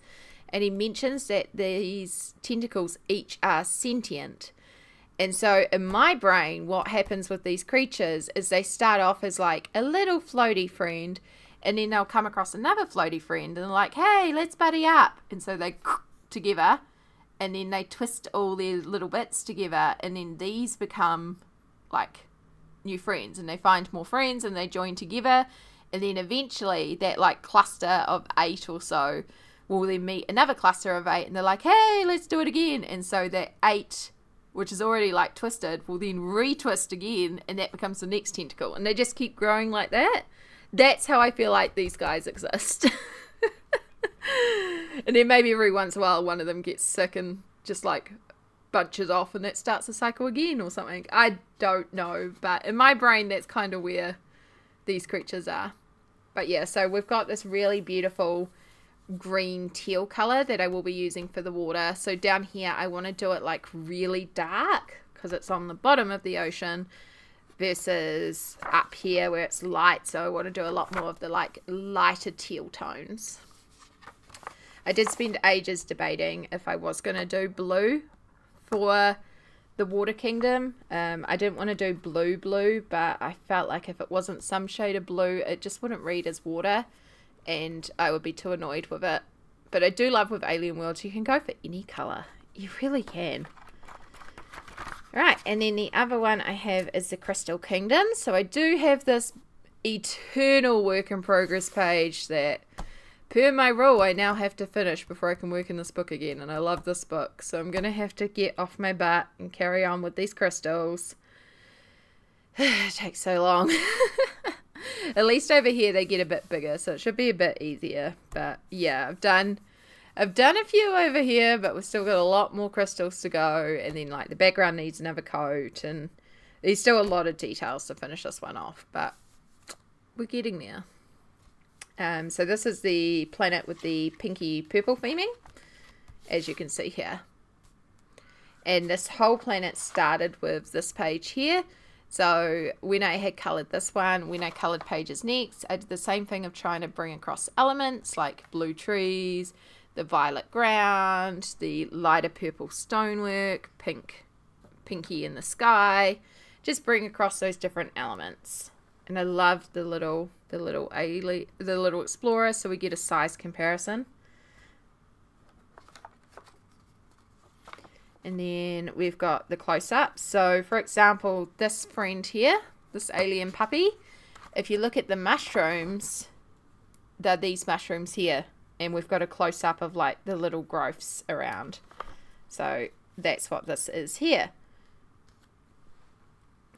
Speaker 1: and he mentions that these tentacles each are sentient. And so in my brain, what happens with these creatures is they start off as like a little floaty friend, and then they'll come across another floaty friend, and they're like, hey, let's buddy up. And so they together, and then they twist all their little bits together, and then these become like new friends, and they find more friends and they join together, and then eventually that like cluster of 8 or so will then meet another cluster of 8, and they're like, hey, let's do it again. And so that 8, which is already like twisted, will then retwist again, and that becomes the next tentacle, and they just keep growing like that. That's how I feel like these guys exist. And then maybe every once in a while one of them gets sick and just like bunches off, and that starts the cycle again or something. I don't know, but in my brain that's kind of where these creatures are. But yeah, so we've got this really beautiful green teal color that I will be using for the water. So down here I want to do it like really dark because it's on the bottom of the ocean versus up here where it's light, so I want to do a lot more of the like lighter teal tones. I did spend ages debating if I was going to do blue for the water kingdom. I didn't want to do blue, but I felt like if it wasn't some shade of blue, it just wouldn't read as water, and I would be too annoyed with it. But I do love with Alien Worlds, you can go for any colour. You really can. Right, and then the other one I have is the Crystal Kingdom. So I do have this eternal work in progress page that, per my rule, I now have to finish before I can work in this book again, and I love this book, so I'm going to have to get off my butt and carry on with these crystals. It takes so long. At least over here they get a bit bigger, so it should be a bit easier. But yeah, I've done a few over here, but we've still got a lot more crystals to go, and then like the background needs another coat, and there's still a lot of details to finish this one off, but we're getting there. So this is the planet with the pinky purple theming, as you can see here. And this whole planet started with this page here. So when I had coloured this one, when I coloured pages next, I did the same thing of trying to bring across elements like blue trees, the violet ground, the lighter purple stonework, pinky in the sky. Just bring across those different elements. And I love the little explorer, so we get a size comparison. And then we've got the close-ups. So, for example, this friend here, this alien puppy, if you look at the mushrooms, they're these mushrooms here. And we've got a close-up of like the little growths around. So, that's what this is here.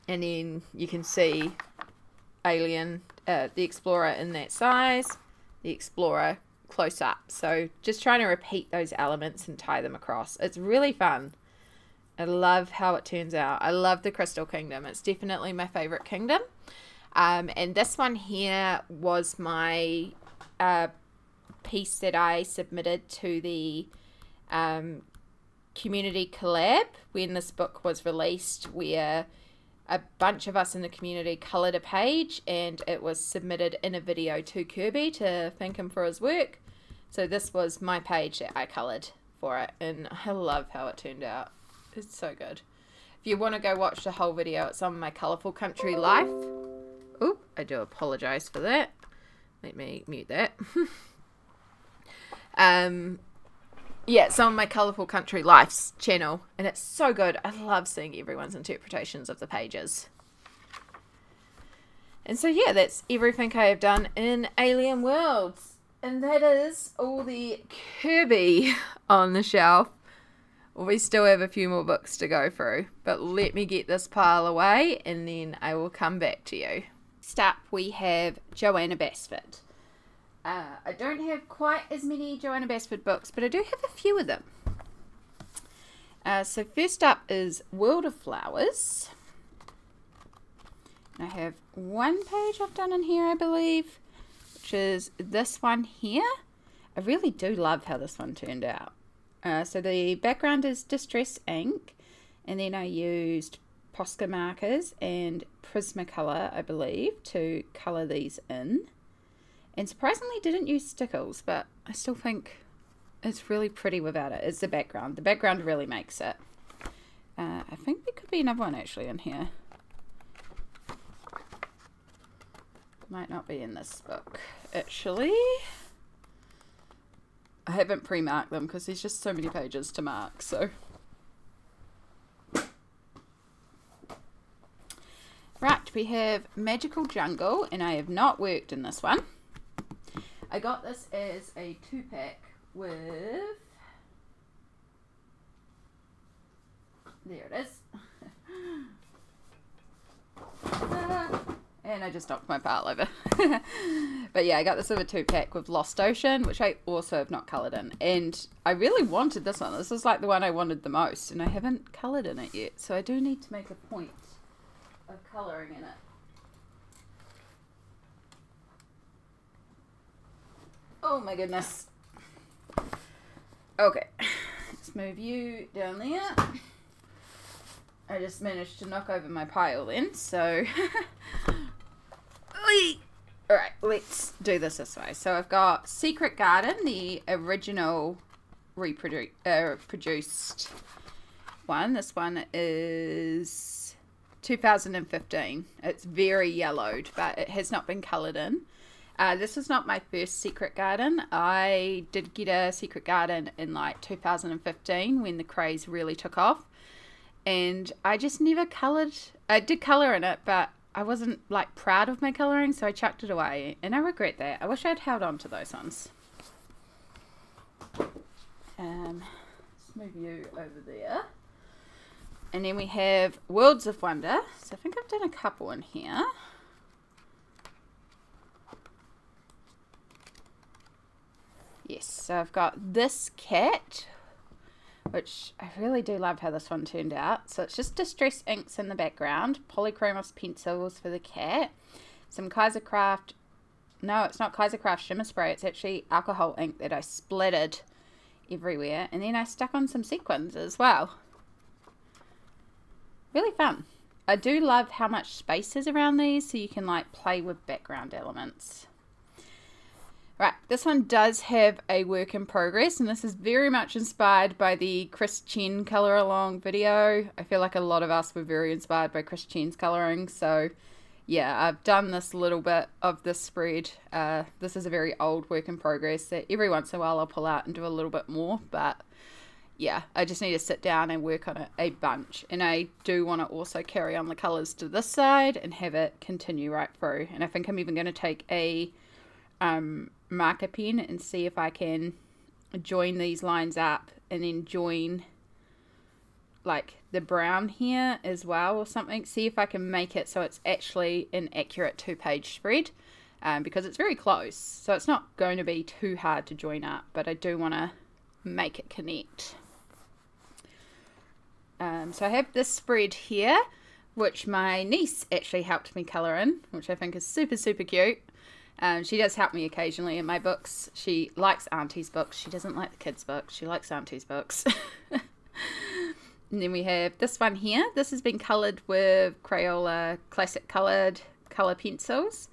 Speaker 1: And then you can see alien, the explorer in that size, the explorer close up. So just trying to repeat those elements and tie them across. It's really fun. I love how it turns out. I love the Crystal Kingdom. It's definitely my favorite kingdom. And this one here was my piece that I submitted to the community collab when this book was released, where a bunch of us in the community coloured a page and it was submitted in a video to Kerby to thank him for his work. So this was my page that I coloured for it, and I love how it turned out. It's so good. If you want to go watch the whole video, it's on my Colourful Country Life. Oh, I do apologise for that. Let me mute that. Yeah, it's on my Colourful Country Life's channel, and it's so good. I love seeing everyone's interpretations of the pages. And so, yeah, that's everything I have done in Alien Worlds. And that is all the Kerby on the shelf. We still have a few more books to go through, but let me get this pile away, and then I will come back to you. Next up, we have Johanna Basford. I don't have quite as many Johanna Basford books, but I do have a few of them. So first up is World of Flowers. I have one page I've done in here, I believe, which is this one here. I really do love how this one turned out. So the background is Distress ink, and then I used Posca markers and Prismacolor, I believe, to colour these in. And surprisingly didn't use stickles, but I still think it's really pretty without it. It's the background. The background really makes it. I think there could be another one actually in here. Might not be in this book, actually. I haven't pre-marked them because there's just so many pages to mark, so. Right, we have Magical Jungle, and I have not worked in this one. I got this as a 2-pack with, there it is, and I just knocked my pile over. But yeah, I got this with a 2-pack with Lost Ocean, which I also have not coloured in, and I really wanted this one. This is like the one I wanted the most, and I haven't coloured in it yet, so I do need to make a point of colouring in it. Oh my goodness. Okay, let's move you down there. I just managed to knock over my pile then, so. Alright, let's do this way. So I've got Secret Garden, the original produced one. This one is 2015. It's very yellowed, but it has not been coloured in. This is not my first Secret Garden. I did get a Secret Garden in like 2015 when the craze really took off. And I just never coloured. I did colour in it, but I wasn't like proud of my colouring, so I chucked it away. And I regret that. I wish I'd held on to those ones. Let's move you over there. And then we have Worlds of Wonder. So I think I've done a couple in here. Yes, so I've got this cat, which I really do love how this one turned out. So it's just Distress inks in the background, Polychromos pencils for the cat, some Kaisercraft, no, it's not Kaisercraft shimmer spray, it's actually alcohol ink that I splattered everywhere, and then I stuck on some sequins as well. Really fun. I do love how much space is around these, so you can like play with background elements. Right, this one does have a work in progress, and this is very much inspired by the Chris Chen colour along video. I feel like a lot of us were very inspired by Chris Chen's colouring, so yeah, I've done this little bit of this spread. This is a very old work in progress that every once in a while I'll pull out and do a little bit more, but yeah, I just need to sit down and work on it a bunch. And I do want to also carry on the colours to this side and have it continue right through. And I think I'm even going to take a marker pen and see if I can join these lines up and then join like the brown here as well or something. See if I can make it so it's actually an accurate 2-page spread, because it's very close. So it's not going to be too hard to join up, but I do want to make it connect. So I have this spread here, which my niece actually helped me colour in, which I think is super, super cute. She does help me occasionally in my books. She likes Auntie's books. She doesn't like the kids' books. She likes Auntie's books. And then we have this one here. This has been coloured with Crayola Classic Coloured colour pencils.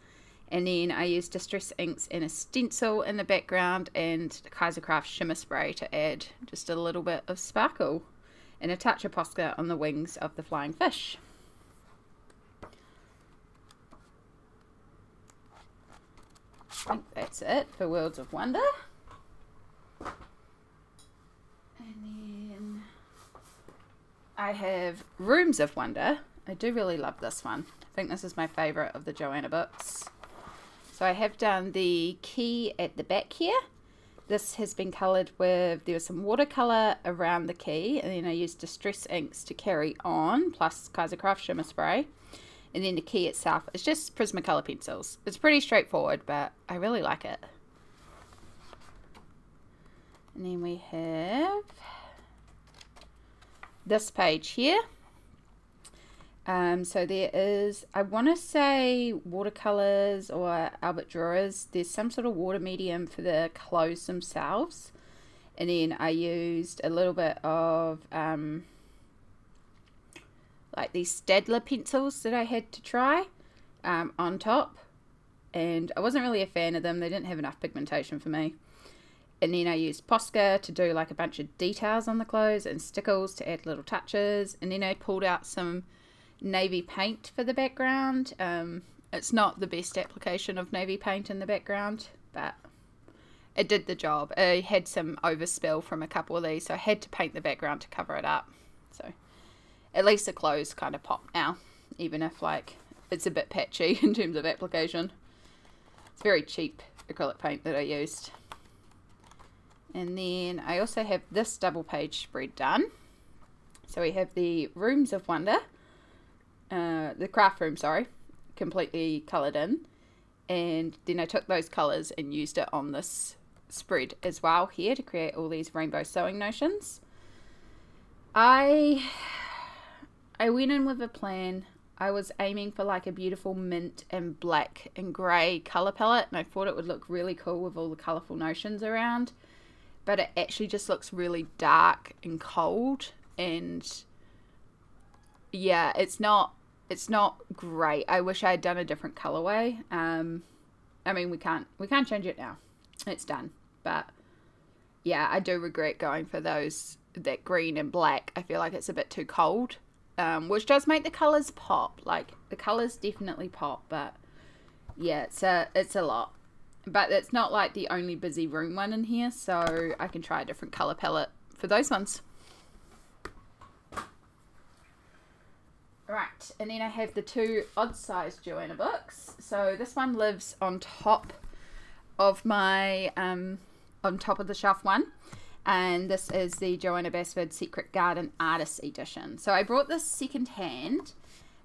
Speaker 1: And then I used Distress Inks and a stencil in the background and Kaisercraft shimmer spray to add just a little bit of sparkle. And a touch of Posca on the wings of the flying fish. I think that's it for Worlds of Wonder. And then I have Rooms of Wonder. I do really love this one. I think this is my favourite of the Johanna books. So I have done the key at the back here. This has been coloured with, there was some watercolour around the key, and then I used Distress Inks to carry on, plus Kaisercraft shimmer spray. And then the key itself is just Prismacolor pencils. It's pretty straightforward, but I really like it. And then we have this page here. So there is, I want to say watercolors or Albert Drawers. There's some sort of water medium for the clothes themselves. And then I used a little bit of like these Staedtler pencils that I had to try on top. And I wasn't really a fan of them. They didn't have enough pigmentation for me. And then I used Posca to do like a bunch of details on the clothes and stickles to add little touches. And then I pulled out some navy paint for the background. It's not the best application of navy paint in the background, but it did the job. I had some overspill from a couple of these, so I had to paint the background to cover it up. So at least the clothes kind of pop now, even if like it's a bit patchy in terms of application. It's very cheap acrylic paint that I used. And then I also have this double page spread done. So we have the Rooms of Wonder, the craft room, sorry, completely coloured in. And then I took those colours and used it on this spread as well here to create all these rainbow sewing notions. I went in with a plan. I was aiming for like a beautiful mint and black and grey colour palette, and I thought it would look really cool with all the colourful notions around. But it actually just looks really dark and cold, and yeah, it's not great. I wish I had done a different colorway. I mean, we can't change it now. It's done. But yeah, I do regret going for that green and black. I feel like it's a bit too cold, which does make the colors pop. Like the colors definitely pop, but yeah, it's a lot. But it's not like the only busy room one in here, so I can try a different color palette for those ones. Right, and then I have the two odd-sized Johanna books. So this one lives on top of my, on top of the shelf one. And this is the Johanna Basford Secret Garden Artist Edition. So I brought this second hand,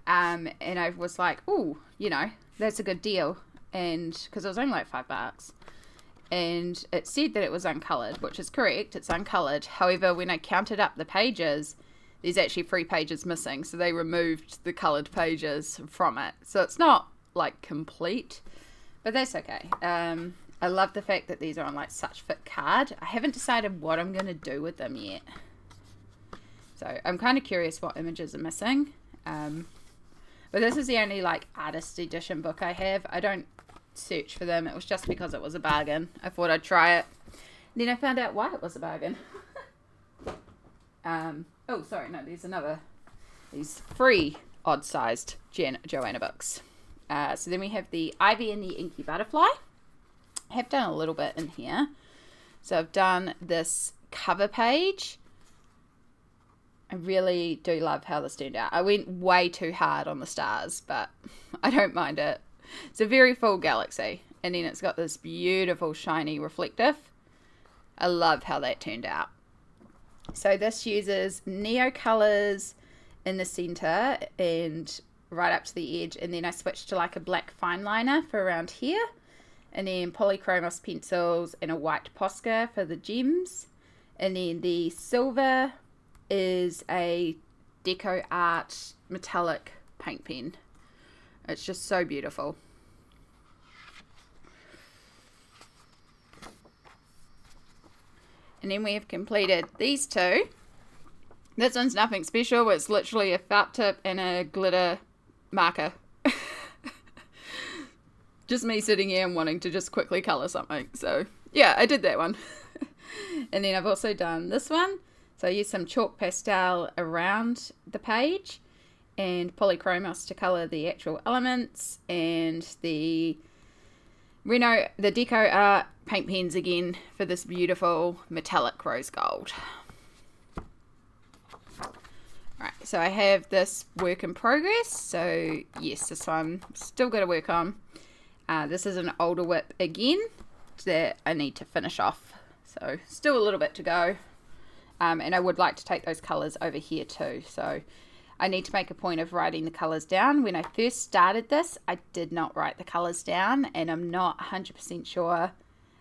Speaker 1: and I was like, ooh, you know, that's a good deal. And because it was only like $5, and it said that it was uncolored, which is correct, it's uncolored. However, when I counted up the pages, there's actually 3 pages missing, so they removed the colored pages from it, so it's not like complete, but that's okay. I love the fact that these are on like such thick card. I haven't decided what I'm going to do with them yet, so I'm kind of curious what images are missing. But this is the only like artist edition book I have. I don't search for them. It was just because it was a bargain. I thought I'd try it. Then I found out why it was a bargain. Oh, sorry, no, there's another. These 3 odd-sized Johanna books. So then we have the Ivy and the Inky Butterfly. I have done a little bit in here. So I've done this cover page I really do love how this turned out. I went way too hard on the stars, but I don't mind it. It's a very full galaxy. And then it's got this beautiful shiny reflective. I love how that turned out. So this uses Neo colors in the center and right up to the edge. And then I switched to like a black fine liner for around here. And then polychromos pencils and a white Posca for the gems. And then the silver is a Deco Art metallic paint pen. It's just so beautiful. And then we have completed these two. This one's nothing special. It's literally a felt tip and a glitter marker. Just me sitting here and wanting to just quickly colour something. So yeah, I did that one. And then I've also done this one. So I used some chalk pastel around the page and polychromos to colour the actual elements, and the Deco Art paint pens again for this beautiful metallic rose gold. Alright, so I have this work in progress. So yes, this one still got to work on. This is an older WIP again that I need to finish off. So still a little bit to go. And I would like to take those colours over here too. So I need to make a point of writing the colours down. When I first started this, I did not write the colours down, and I'm not 100% sure.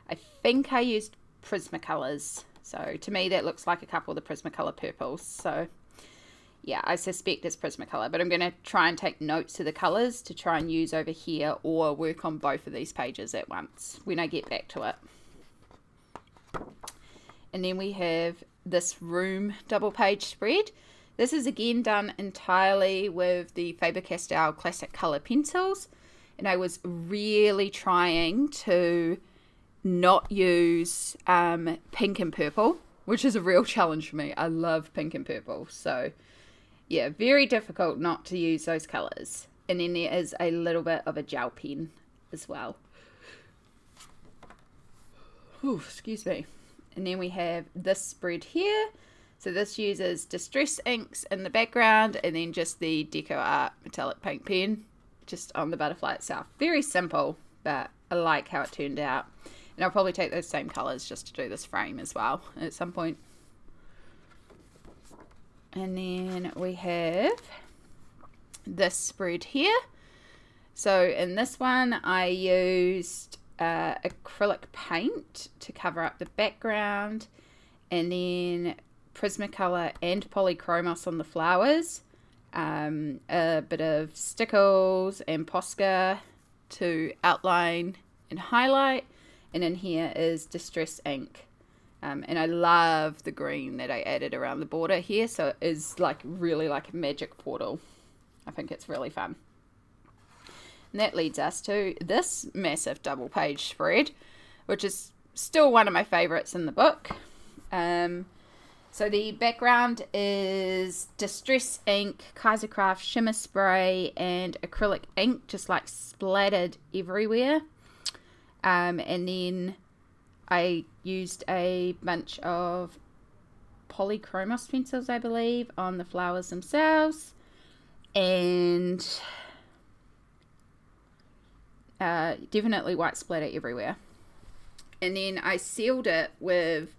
Speaker 1: I think I used Prismacolors. So to me that looks like a couple of the Prismacolor purples. So yeah, I suspect it's Prismacolor, but I'm going to try and take notes of the colours to try and use over here, or work on both of these pages at once when I get back to it. And then we have this room double page spread. This is again done entirely with the Faber-Castell Classic Colour pencils, and I was really trying to not use pink and purple, which is a real challenge for me. I love pink and purple, so yeah, very difficult not to use those colours. And then there is a little bit of a gel pen as well. Ooh, excuse me. And then we have this spread here. So this uses Distress inks in the background, and then just the Deco Art metallic paint pen just on the butterfly itself. Very simple, but I like how it turned out. And I'll probably take those same colours just to do this frame as well at some point. And then we have this spread here. So in this one I used acrylic paint to cover up the background, and then Prismacolor and polychromos on the flowers, a bit of stickles and Posca to outline and highlight, and in here is Distress ink. And I love the green that I added around the border here, so it is like really like a magic portal. I think it's really fun. And that leads us to this massive double page spread, which is still one of my favorites in the book. So the background is Distress ink, Kaisercraft shimmer spray, and acrylic ink just like splattered everywhere. And then I used a bunch of polychromos pencils, I believe, on the flowers themselves, and definitely white splatter everywhere. And then I sealed it with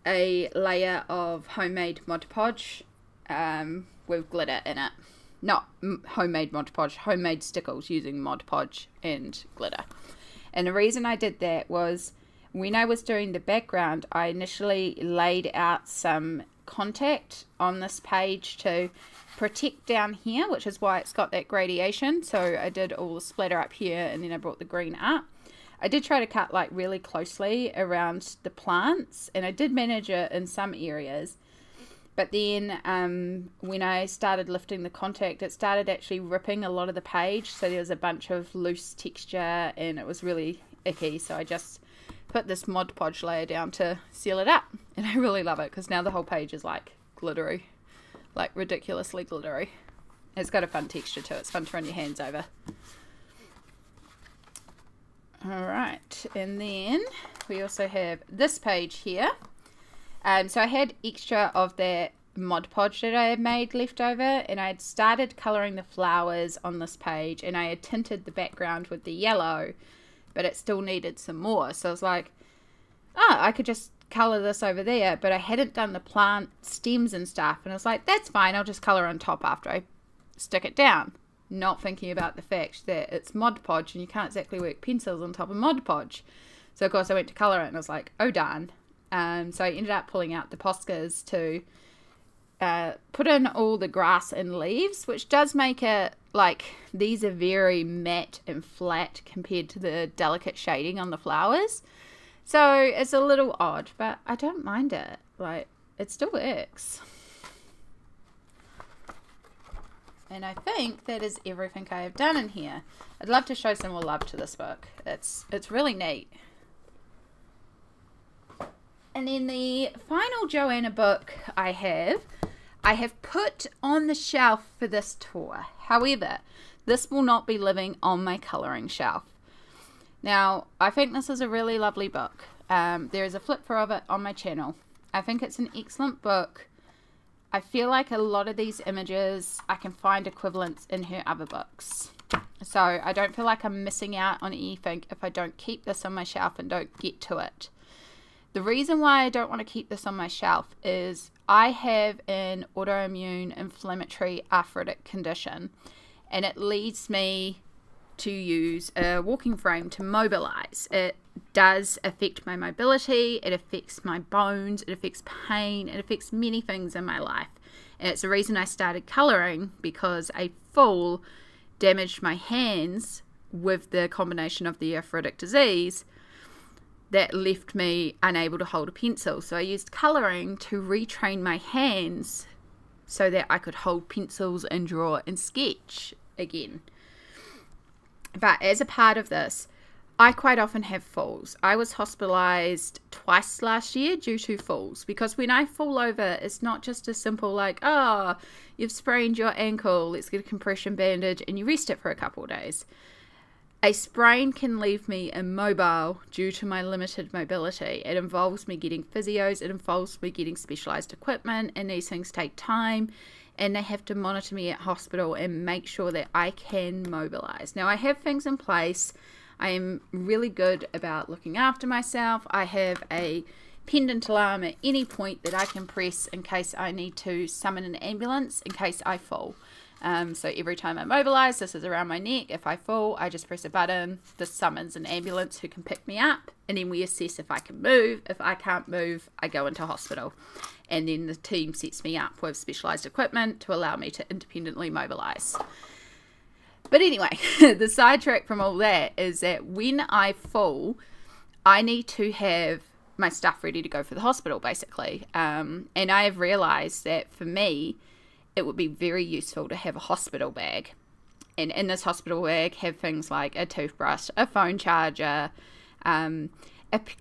Speaker 1: a layer of homemade Mod Podge with glitter in it. Not homemade Mod Podge, homemade stickles using Mod Podge and glitter. And the reason I did that was when I was doing the background, I initially laid out some contact on this page to protect down here, which is why it's got that gradation. So I did all the splatter up here, and then I brought the green up. I did try to cut like really closely around the plants, and I did manage it in some areas. But then when I started lifting the contact, it started actually ripping a lot of the page. So there was a bunch of loose texture, and it was really icky. So I just put this Mod Podge layer down to seal it up. And I really love it because now the whole page is like glittery, like ridiculously glittery. It's got a fun texture to it. It's fun to run your hands over. Alright, and then we also have this page here. So I had extra of that Mod Podge that I had made left over, and I had started colouring the flowers on this page, and I had tinted the background with the yellow, but it still needed some more. So I was like, oh, I could just colour this over there, but I hadn't done the plant stems and stuff, and I was like, that's fine, I'll just colour on top after I stick it down. Not thinking about the fact that it's Mod Podge and you can't exactly work pencils on top of Mod Podge. So of course I went to colour it and I was like, oh darn. So I ended up pulling out the Poscas to put in all the grass and leaves, which does make it like these are very matte and flat compared to the delicate shading on the flowers. So it's a little odd, but I don't mind it. Like, it still works. And I think that is everything I have done in here. I'd love to show some more love to this book. It's really neat. And then the final Johanna book I have put on the shelf for this tour. However, this will not be living on my colouring shelf. Now, I think this is a really lovely book. There is a flip through of it on my channel. I think it's an excellent book. I feel like a lot of these images, I can find equivalents in her other books. So I don't feel like I'm missing out on anything if I don't keep this on my shelf and don't get to it. The reason why I don't want to keep this on my shelf is I have an autoimmune inflammatory arthritic condition, and it leads me to use a walking frame to mobilize. It does affect my mobility, it affects my bones, it affects pain, it affects many things in my life. And it's the reason I started colouring, because a fall damaged my hands with the combination of the arthritic disease that left me unable to hold a pencil. So I used colouring to retrain my hands so that I could hold pencils and draw and sketch again. But as a part of this, I quite often have falls. I was hospitalised twice last year due to falls, because when I fall over, it's not just as simple like, oh, you've sprained your ankle, let's get a compression bandage, and you rest it for a couple of days. A sprain can leave me immobile due to my limited mobility. It involves me getting physios, it involves me getting specialised equipment, and these things take time, and they have to monitor me at hospital and make sure that I can mobilise. Now, I have things in place. I am really good about looking after myself. I have a pendant alarm at any point that I can press in case I need to summon an ambulance in case I fall. So every time I mobilise, this is around my neck. If I fall, I just press a button. This summons an ambulance who can pick me up, and then we assess if I can move. If I can't move, I go into hospital. And then the team sets me up with specialised equipment to allow me to independently mobilise. But anyway, the sidetrack from all that is that when I fall, I need to have my stuff ready to go for the hospital, basically. And I have realised that for me, it would be very useful to have a hospital bag. And in this hospital bag, have things like a toothbrush, a phone charger, a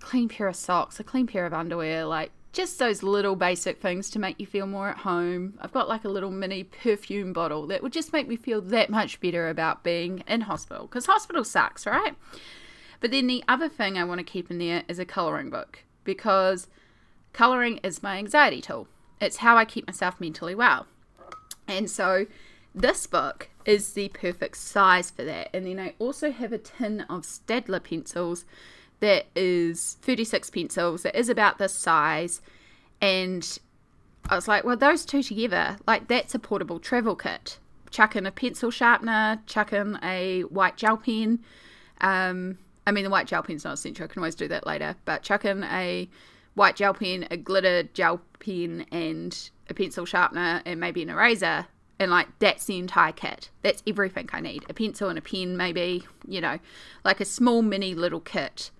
Speaker 1: clean pair of socks, a clean pair of underwear, like just those little basic things to make you feel more at home. I've got like a little mini perfume bottle that would just make me feel that much better about being in hospital, because hospital sucks, right? But then the other thing I want to keep in there is a colouring book, because colouring is my anxiety tool. It's how I keep myself mentally well. And so this book is the perfect size for that. And then I also have a tin of Staedtler pencils that is 36 pencils. That is about this size. And I was like, well, those two together, like that's a portable travel kit. Chuck in a pencil sharpener, chuck in a white gel pen. I mean, the white gel pen's not essential. I can always do that later. But chuck in a white gel pen, a glitter gel pen, and a pencil sharpener, and maybe an eraser, and like that's the entire kit. That's everything I need. A pencil and a pen, maybe, you know, like a small mini little kit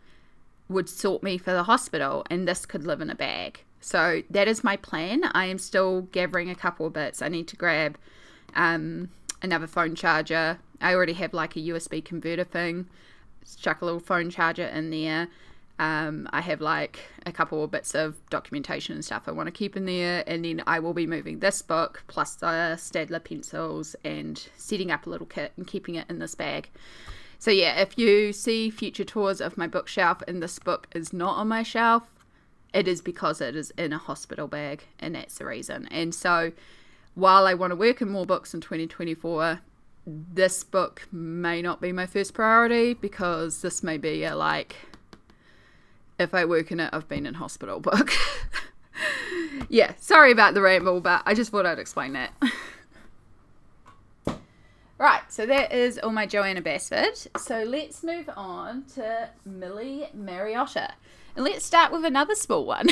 Speaker 1: would sort me for the hospital, and this could live in a bag. So that is my plan. I am still gathering a couple of bits. I need to grab another phone charger. I already have like a USB converter thing. Just chuck a little phone charger in there. I have like a couple of bits of documentation and stuff I want to keep in there, and then I will be moving this book plus the Staedtler pencils and setting up a little kit and keeping it in this bag. So yeah, if you see future tours of my bookshelf and this book is not on my shelf, it is because it is in a hospital bag, and that's the reason. And so while I want to work in more books in 2024, this book may not be my first priority, because this may be a, like, if I work in it, I've been in hospital book. Yeah, sorry about the ramble, but I just thought I'd explain that. Right, so that is all my Johanna Basford. So let's move on to Millie Mariotta. And let's start with another small one.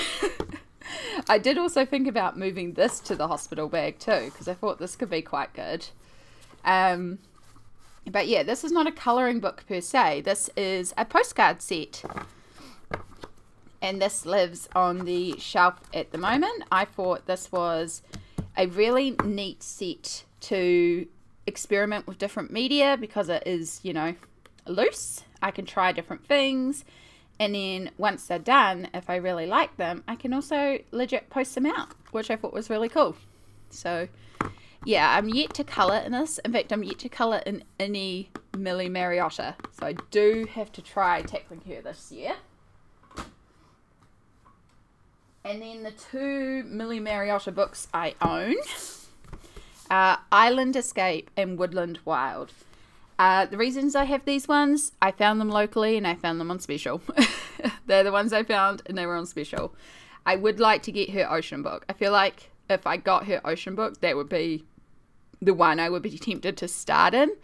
Speaker 1: I did also think about moving this to the hospital bag too, because I thought this could be quite good. But yeah, this is not a colouring book per se. This is a postcard set. And this lives on the shelf at the moment. I thought this was a really neat set to experiment with different media, because it is, you know, loose. I can try different things, and then once they're done, if I really like them, I can also legit post them out, which I thought was really cool. So yeah, I'm yet to colour in this. In fact, I'm yet to colour in any Millie Mariotta, so I do have to try tackling her this year. And then the two Millie Mariotta books I own are Island Escape and Woodland Wild. The reasons I have these ones, I found them locally and I found them on special. They're the ones I found and they were on special. I would like to get her ocean book. I feel like if I got her ocean book, that would be the one I would be tempted to start in.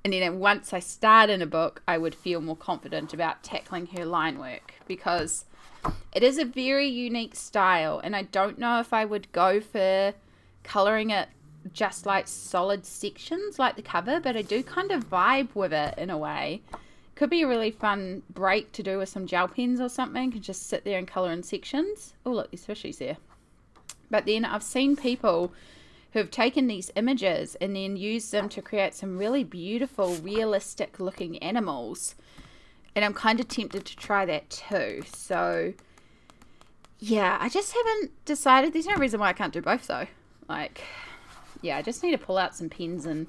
Speaker 1: And then once I start in a book, I would feel more confident about tackling her line work, because it is a very unique style, and I don't know if I would go for colouring it just like solid sections like the cover, but I do kind of vibe with it in a way. Could be a really fun break to do with some gel pens or something, and just sit there and colour in sections. Oh look, there's fishies there. But then I've seen people who have taken these images and then used them to create some really beautiful, realistic looking animals. And I'm kind of tempted to try that too. So yeah, I just haven't decided. There's no reason why I can't do both though. Like, yeah, I just need to pull out some pens and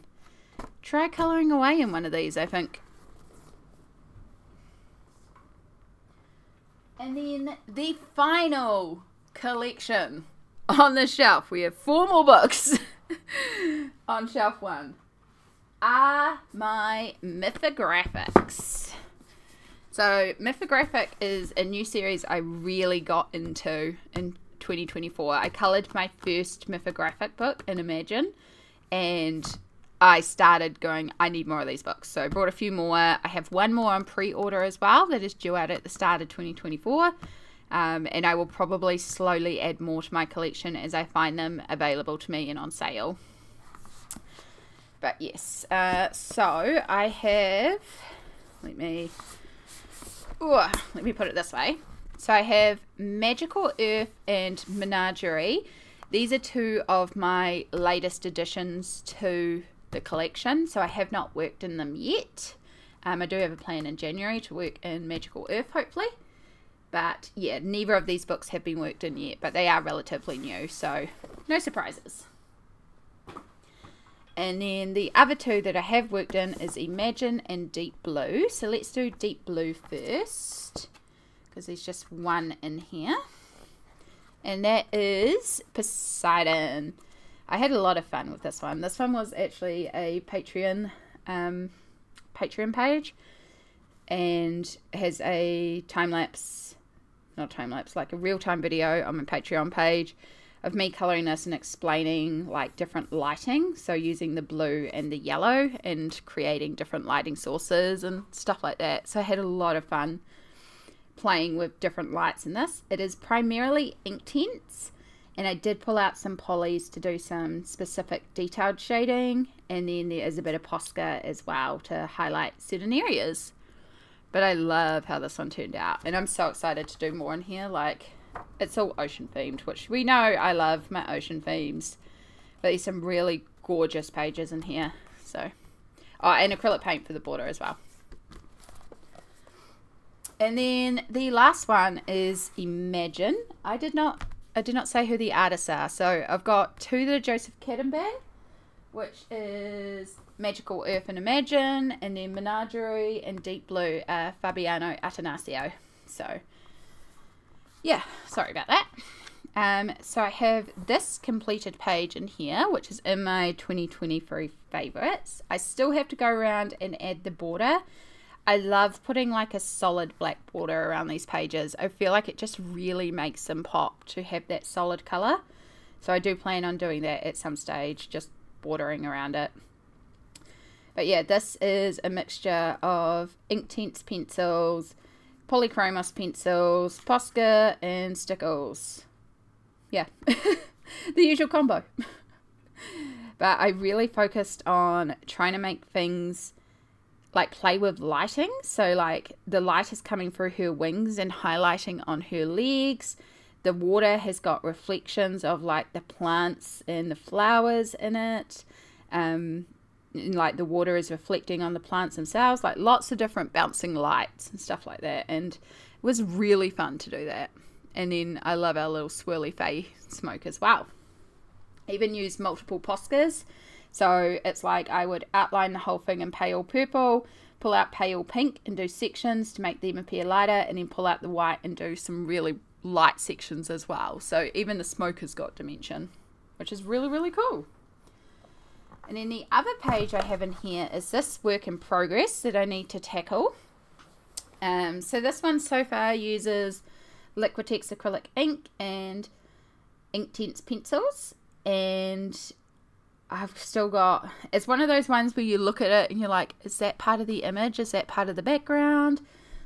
Speaker 1: try colouring away in one of these, I think. And then the final collection on the shelf. We have 4 more books on shelf 1. Are my Mythographics. So Mythographic is a new series I really got into in 2024. I coloured my first Mythographic book in Imagine, and I started going, I need more of these books. So I brought a few more. I have one more on pre-order as well that is due out at the start of 2024. And I will probably slowly add more to my collection as I find them available to me and on sale. But yes, so I have, let me put it this way. So I have Magical Earth and Menagerie. These are 2 of my latest additions to the collection, so I have not worked in them yet. I do have a plan in January to work in Magical Earth, hopefully. But yeah, neither of these books have been worked in yet, but they are relatively new, so no surprises. And then the other 2 that I have worked in is Imagine and Deep Blue. So let's do Deep Blue first, because there's just one in here. And that is Poseidon. I had a lot of fun with this one. This one was actually a Patreon page, and has a like a real-time video on my Patreon page of me colouring this and explaining like different lighting, so using the blue and the yellow and creating different lighting sources and stuff like that. So I had a lot of fun playing with different lights in this. It is primarily Inktense, and I did pull out some polys to do some specific detailed shading, and then there is a bit of Posca as well to highlight certain areas. But I love how this one turned out, and I'm so excited to do more in here. Like, it's all ocean themed, which we know I love my ocean themes. But there's some really gorgeous pages in here. So, oh, and acrylic paint for the border as well. And then the last one is Imagine. I did not say who the artists are. So I've got 2 that are Joseph Kattenbang, which is Magical Earth and Imagine, and then Menagerie and Deep Blue, Fabiano Attanasio. So yeah, sorry about that. So I have this completed page in here, which is in my 2023 favorites. I still have to go around and add the border. I love putting like a solid black border around these pages. I feel like it just really makes them pop to have that solid color. So I do plan on doing that at some stage, just bordering around it. But yeah, this is a mixture of Inktense pencils, Polychromos pencils, Posca, and Stickles. Yeah, the usual combo. But I really focused on trying to make things like play with lighting. So like the light is coming through her wings and highlighting on her legs. The water has got reflections of like the plants and the flowers in it. And like the water is reflecting on the plants themselves, like lots of different bouncing lights and stuff like that. And it was really fun to do that. And then I love our little swirly fey smoke as well. I even used multiple Poscas. So it's like I would outline the whole thing in pale purple, pull out pale pink and do sections to make them appear lighter, and then pull out the white and do some really light sections as well. So even the smoke has got dimension, which is really, really cool. And then the other page I have in here is this work in progress that I need to tackle. So this one so far uses Liquitex acrylic ink and Inktense pencils, and I've still got, it's one of those ones where you look at it and you're like, is that part of the image? Is that part of the background?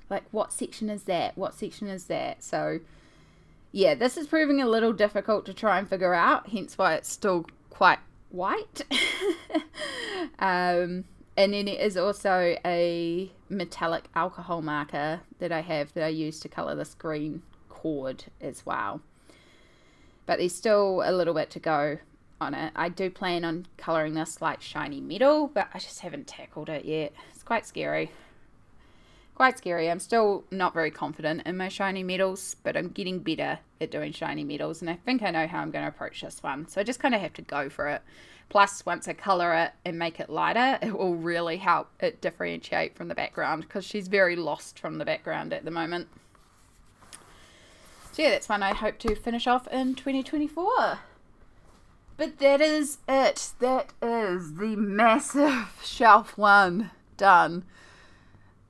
Speaker 1: Like, what section is that? What section is that? So yeah, this is proving a little difficult to try and figure out, hence why it's still quite white. And then it is also a metallic alcohol marker that I have that I use to colour this green cord as well. But there's still a little bit to go on it. I do plan on colouring this like shiny metal, but I just haven't tackled it yet. It's quite scary. Quite scary. I'm still not very confident in my shiny metals, but I'm getting better at doing shiny metals, and I think I know how I'm going to approach this one. So I just kind of have to go for it. Plus, once I colour it and make it lighter, it will really help it differentiate from the background, because she's very lost from the background at the moment. So yeah, that's one I hope to finish off in 2024. But that is it. That is the massive shelf one done.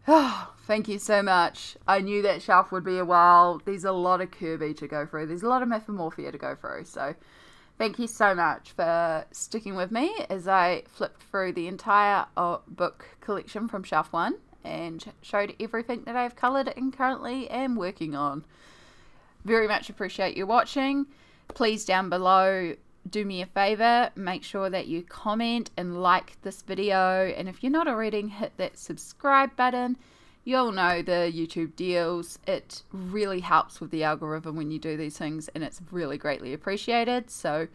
Speaker 1: Oh, thank you so much. I knew that shelf would be a while. There's a lot of Kerby to go through. There's a lot of Mythomorphia to go through. So thank you so much for sticking with me as I flipped through the entire book collection from shelf one and showed everything that I've coloured and currently am working on. Very much appreciate you watching. Please down below, do me a favor, make sure that you comment and like this video, and if you're not already, hit that subscribe button. You'll know the YouTube deals. It really helps with the algorithm when you do these things, and it's really greatly appreciated, so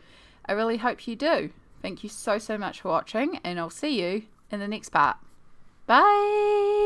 Speaker 1: I really hope you do. Thank you so much for watching, and I'll see you in the next part. Bye!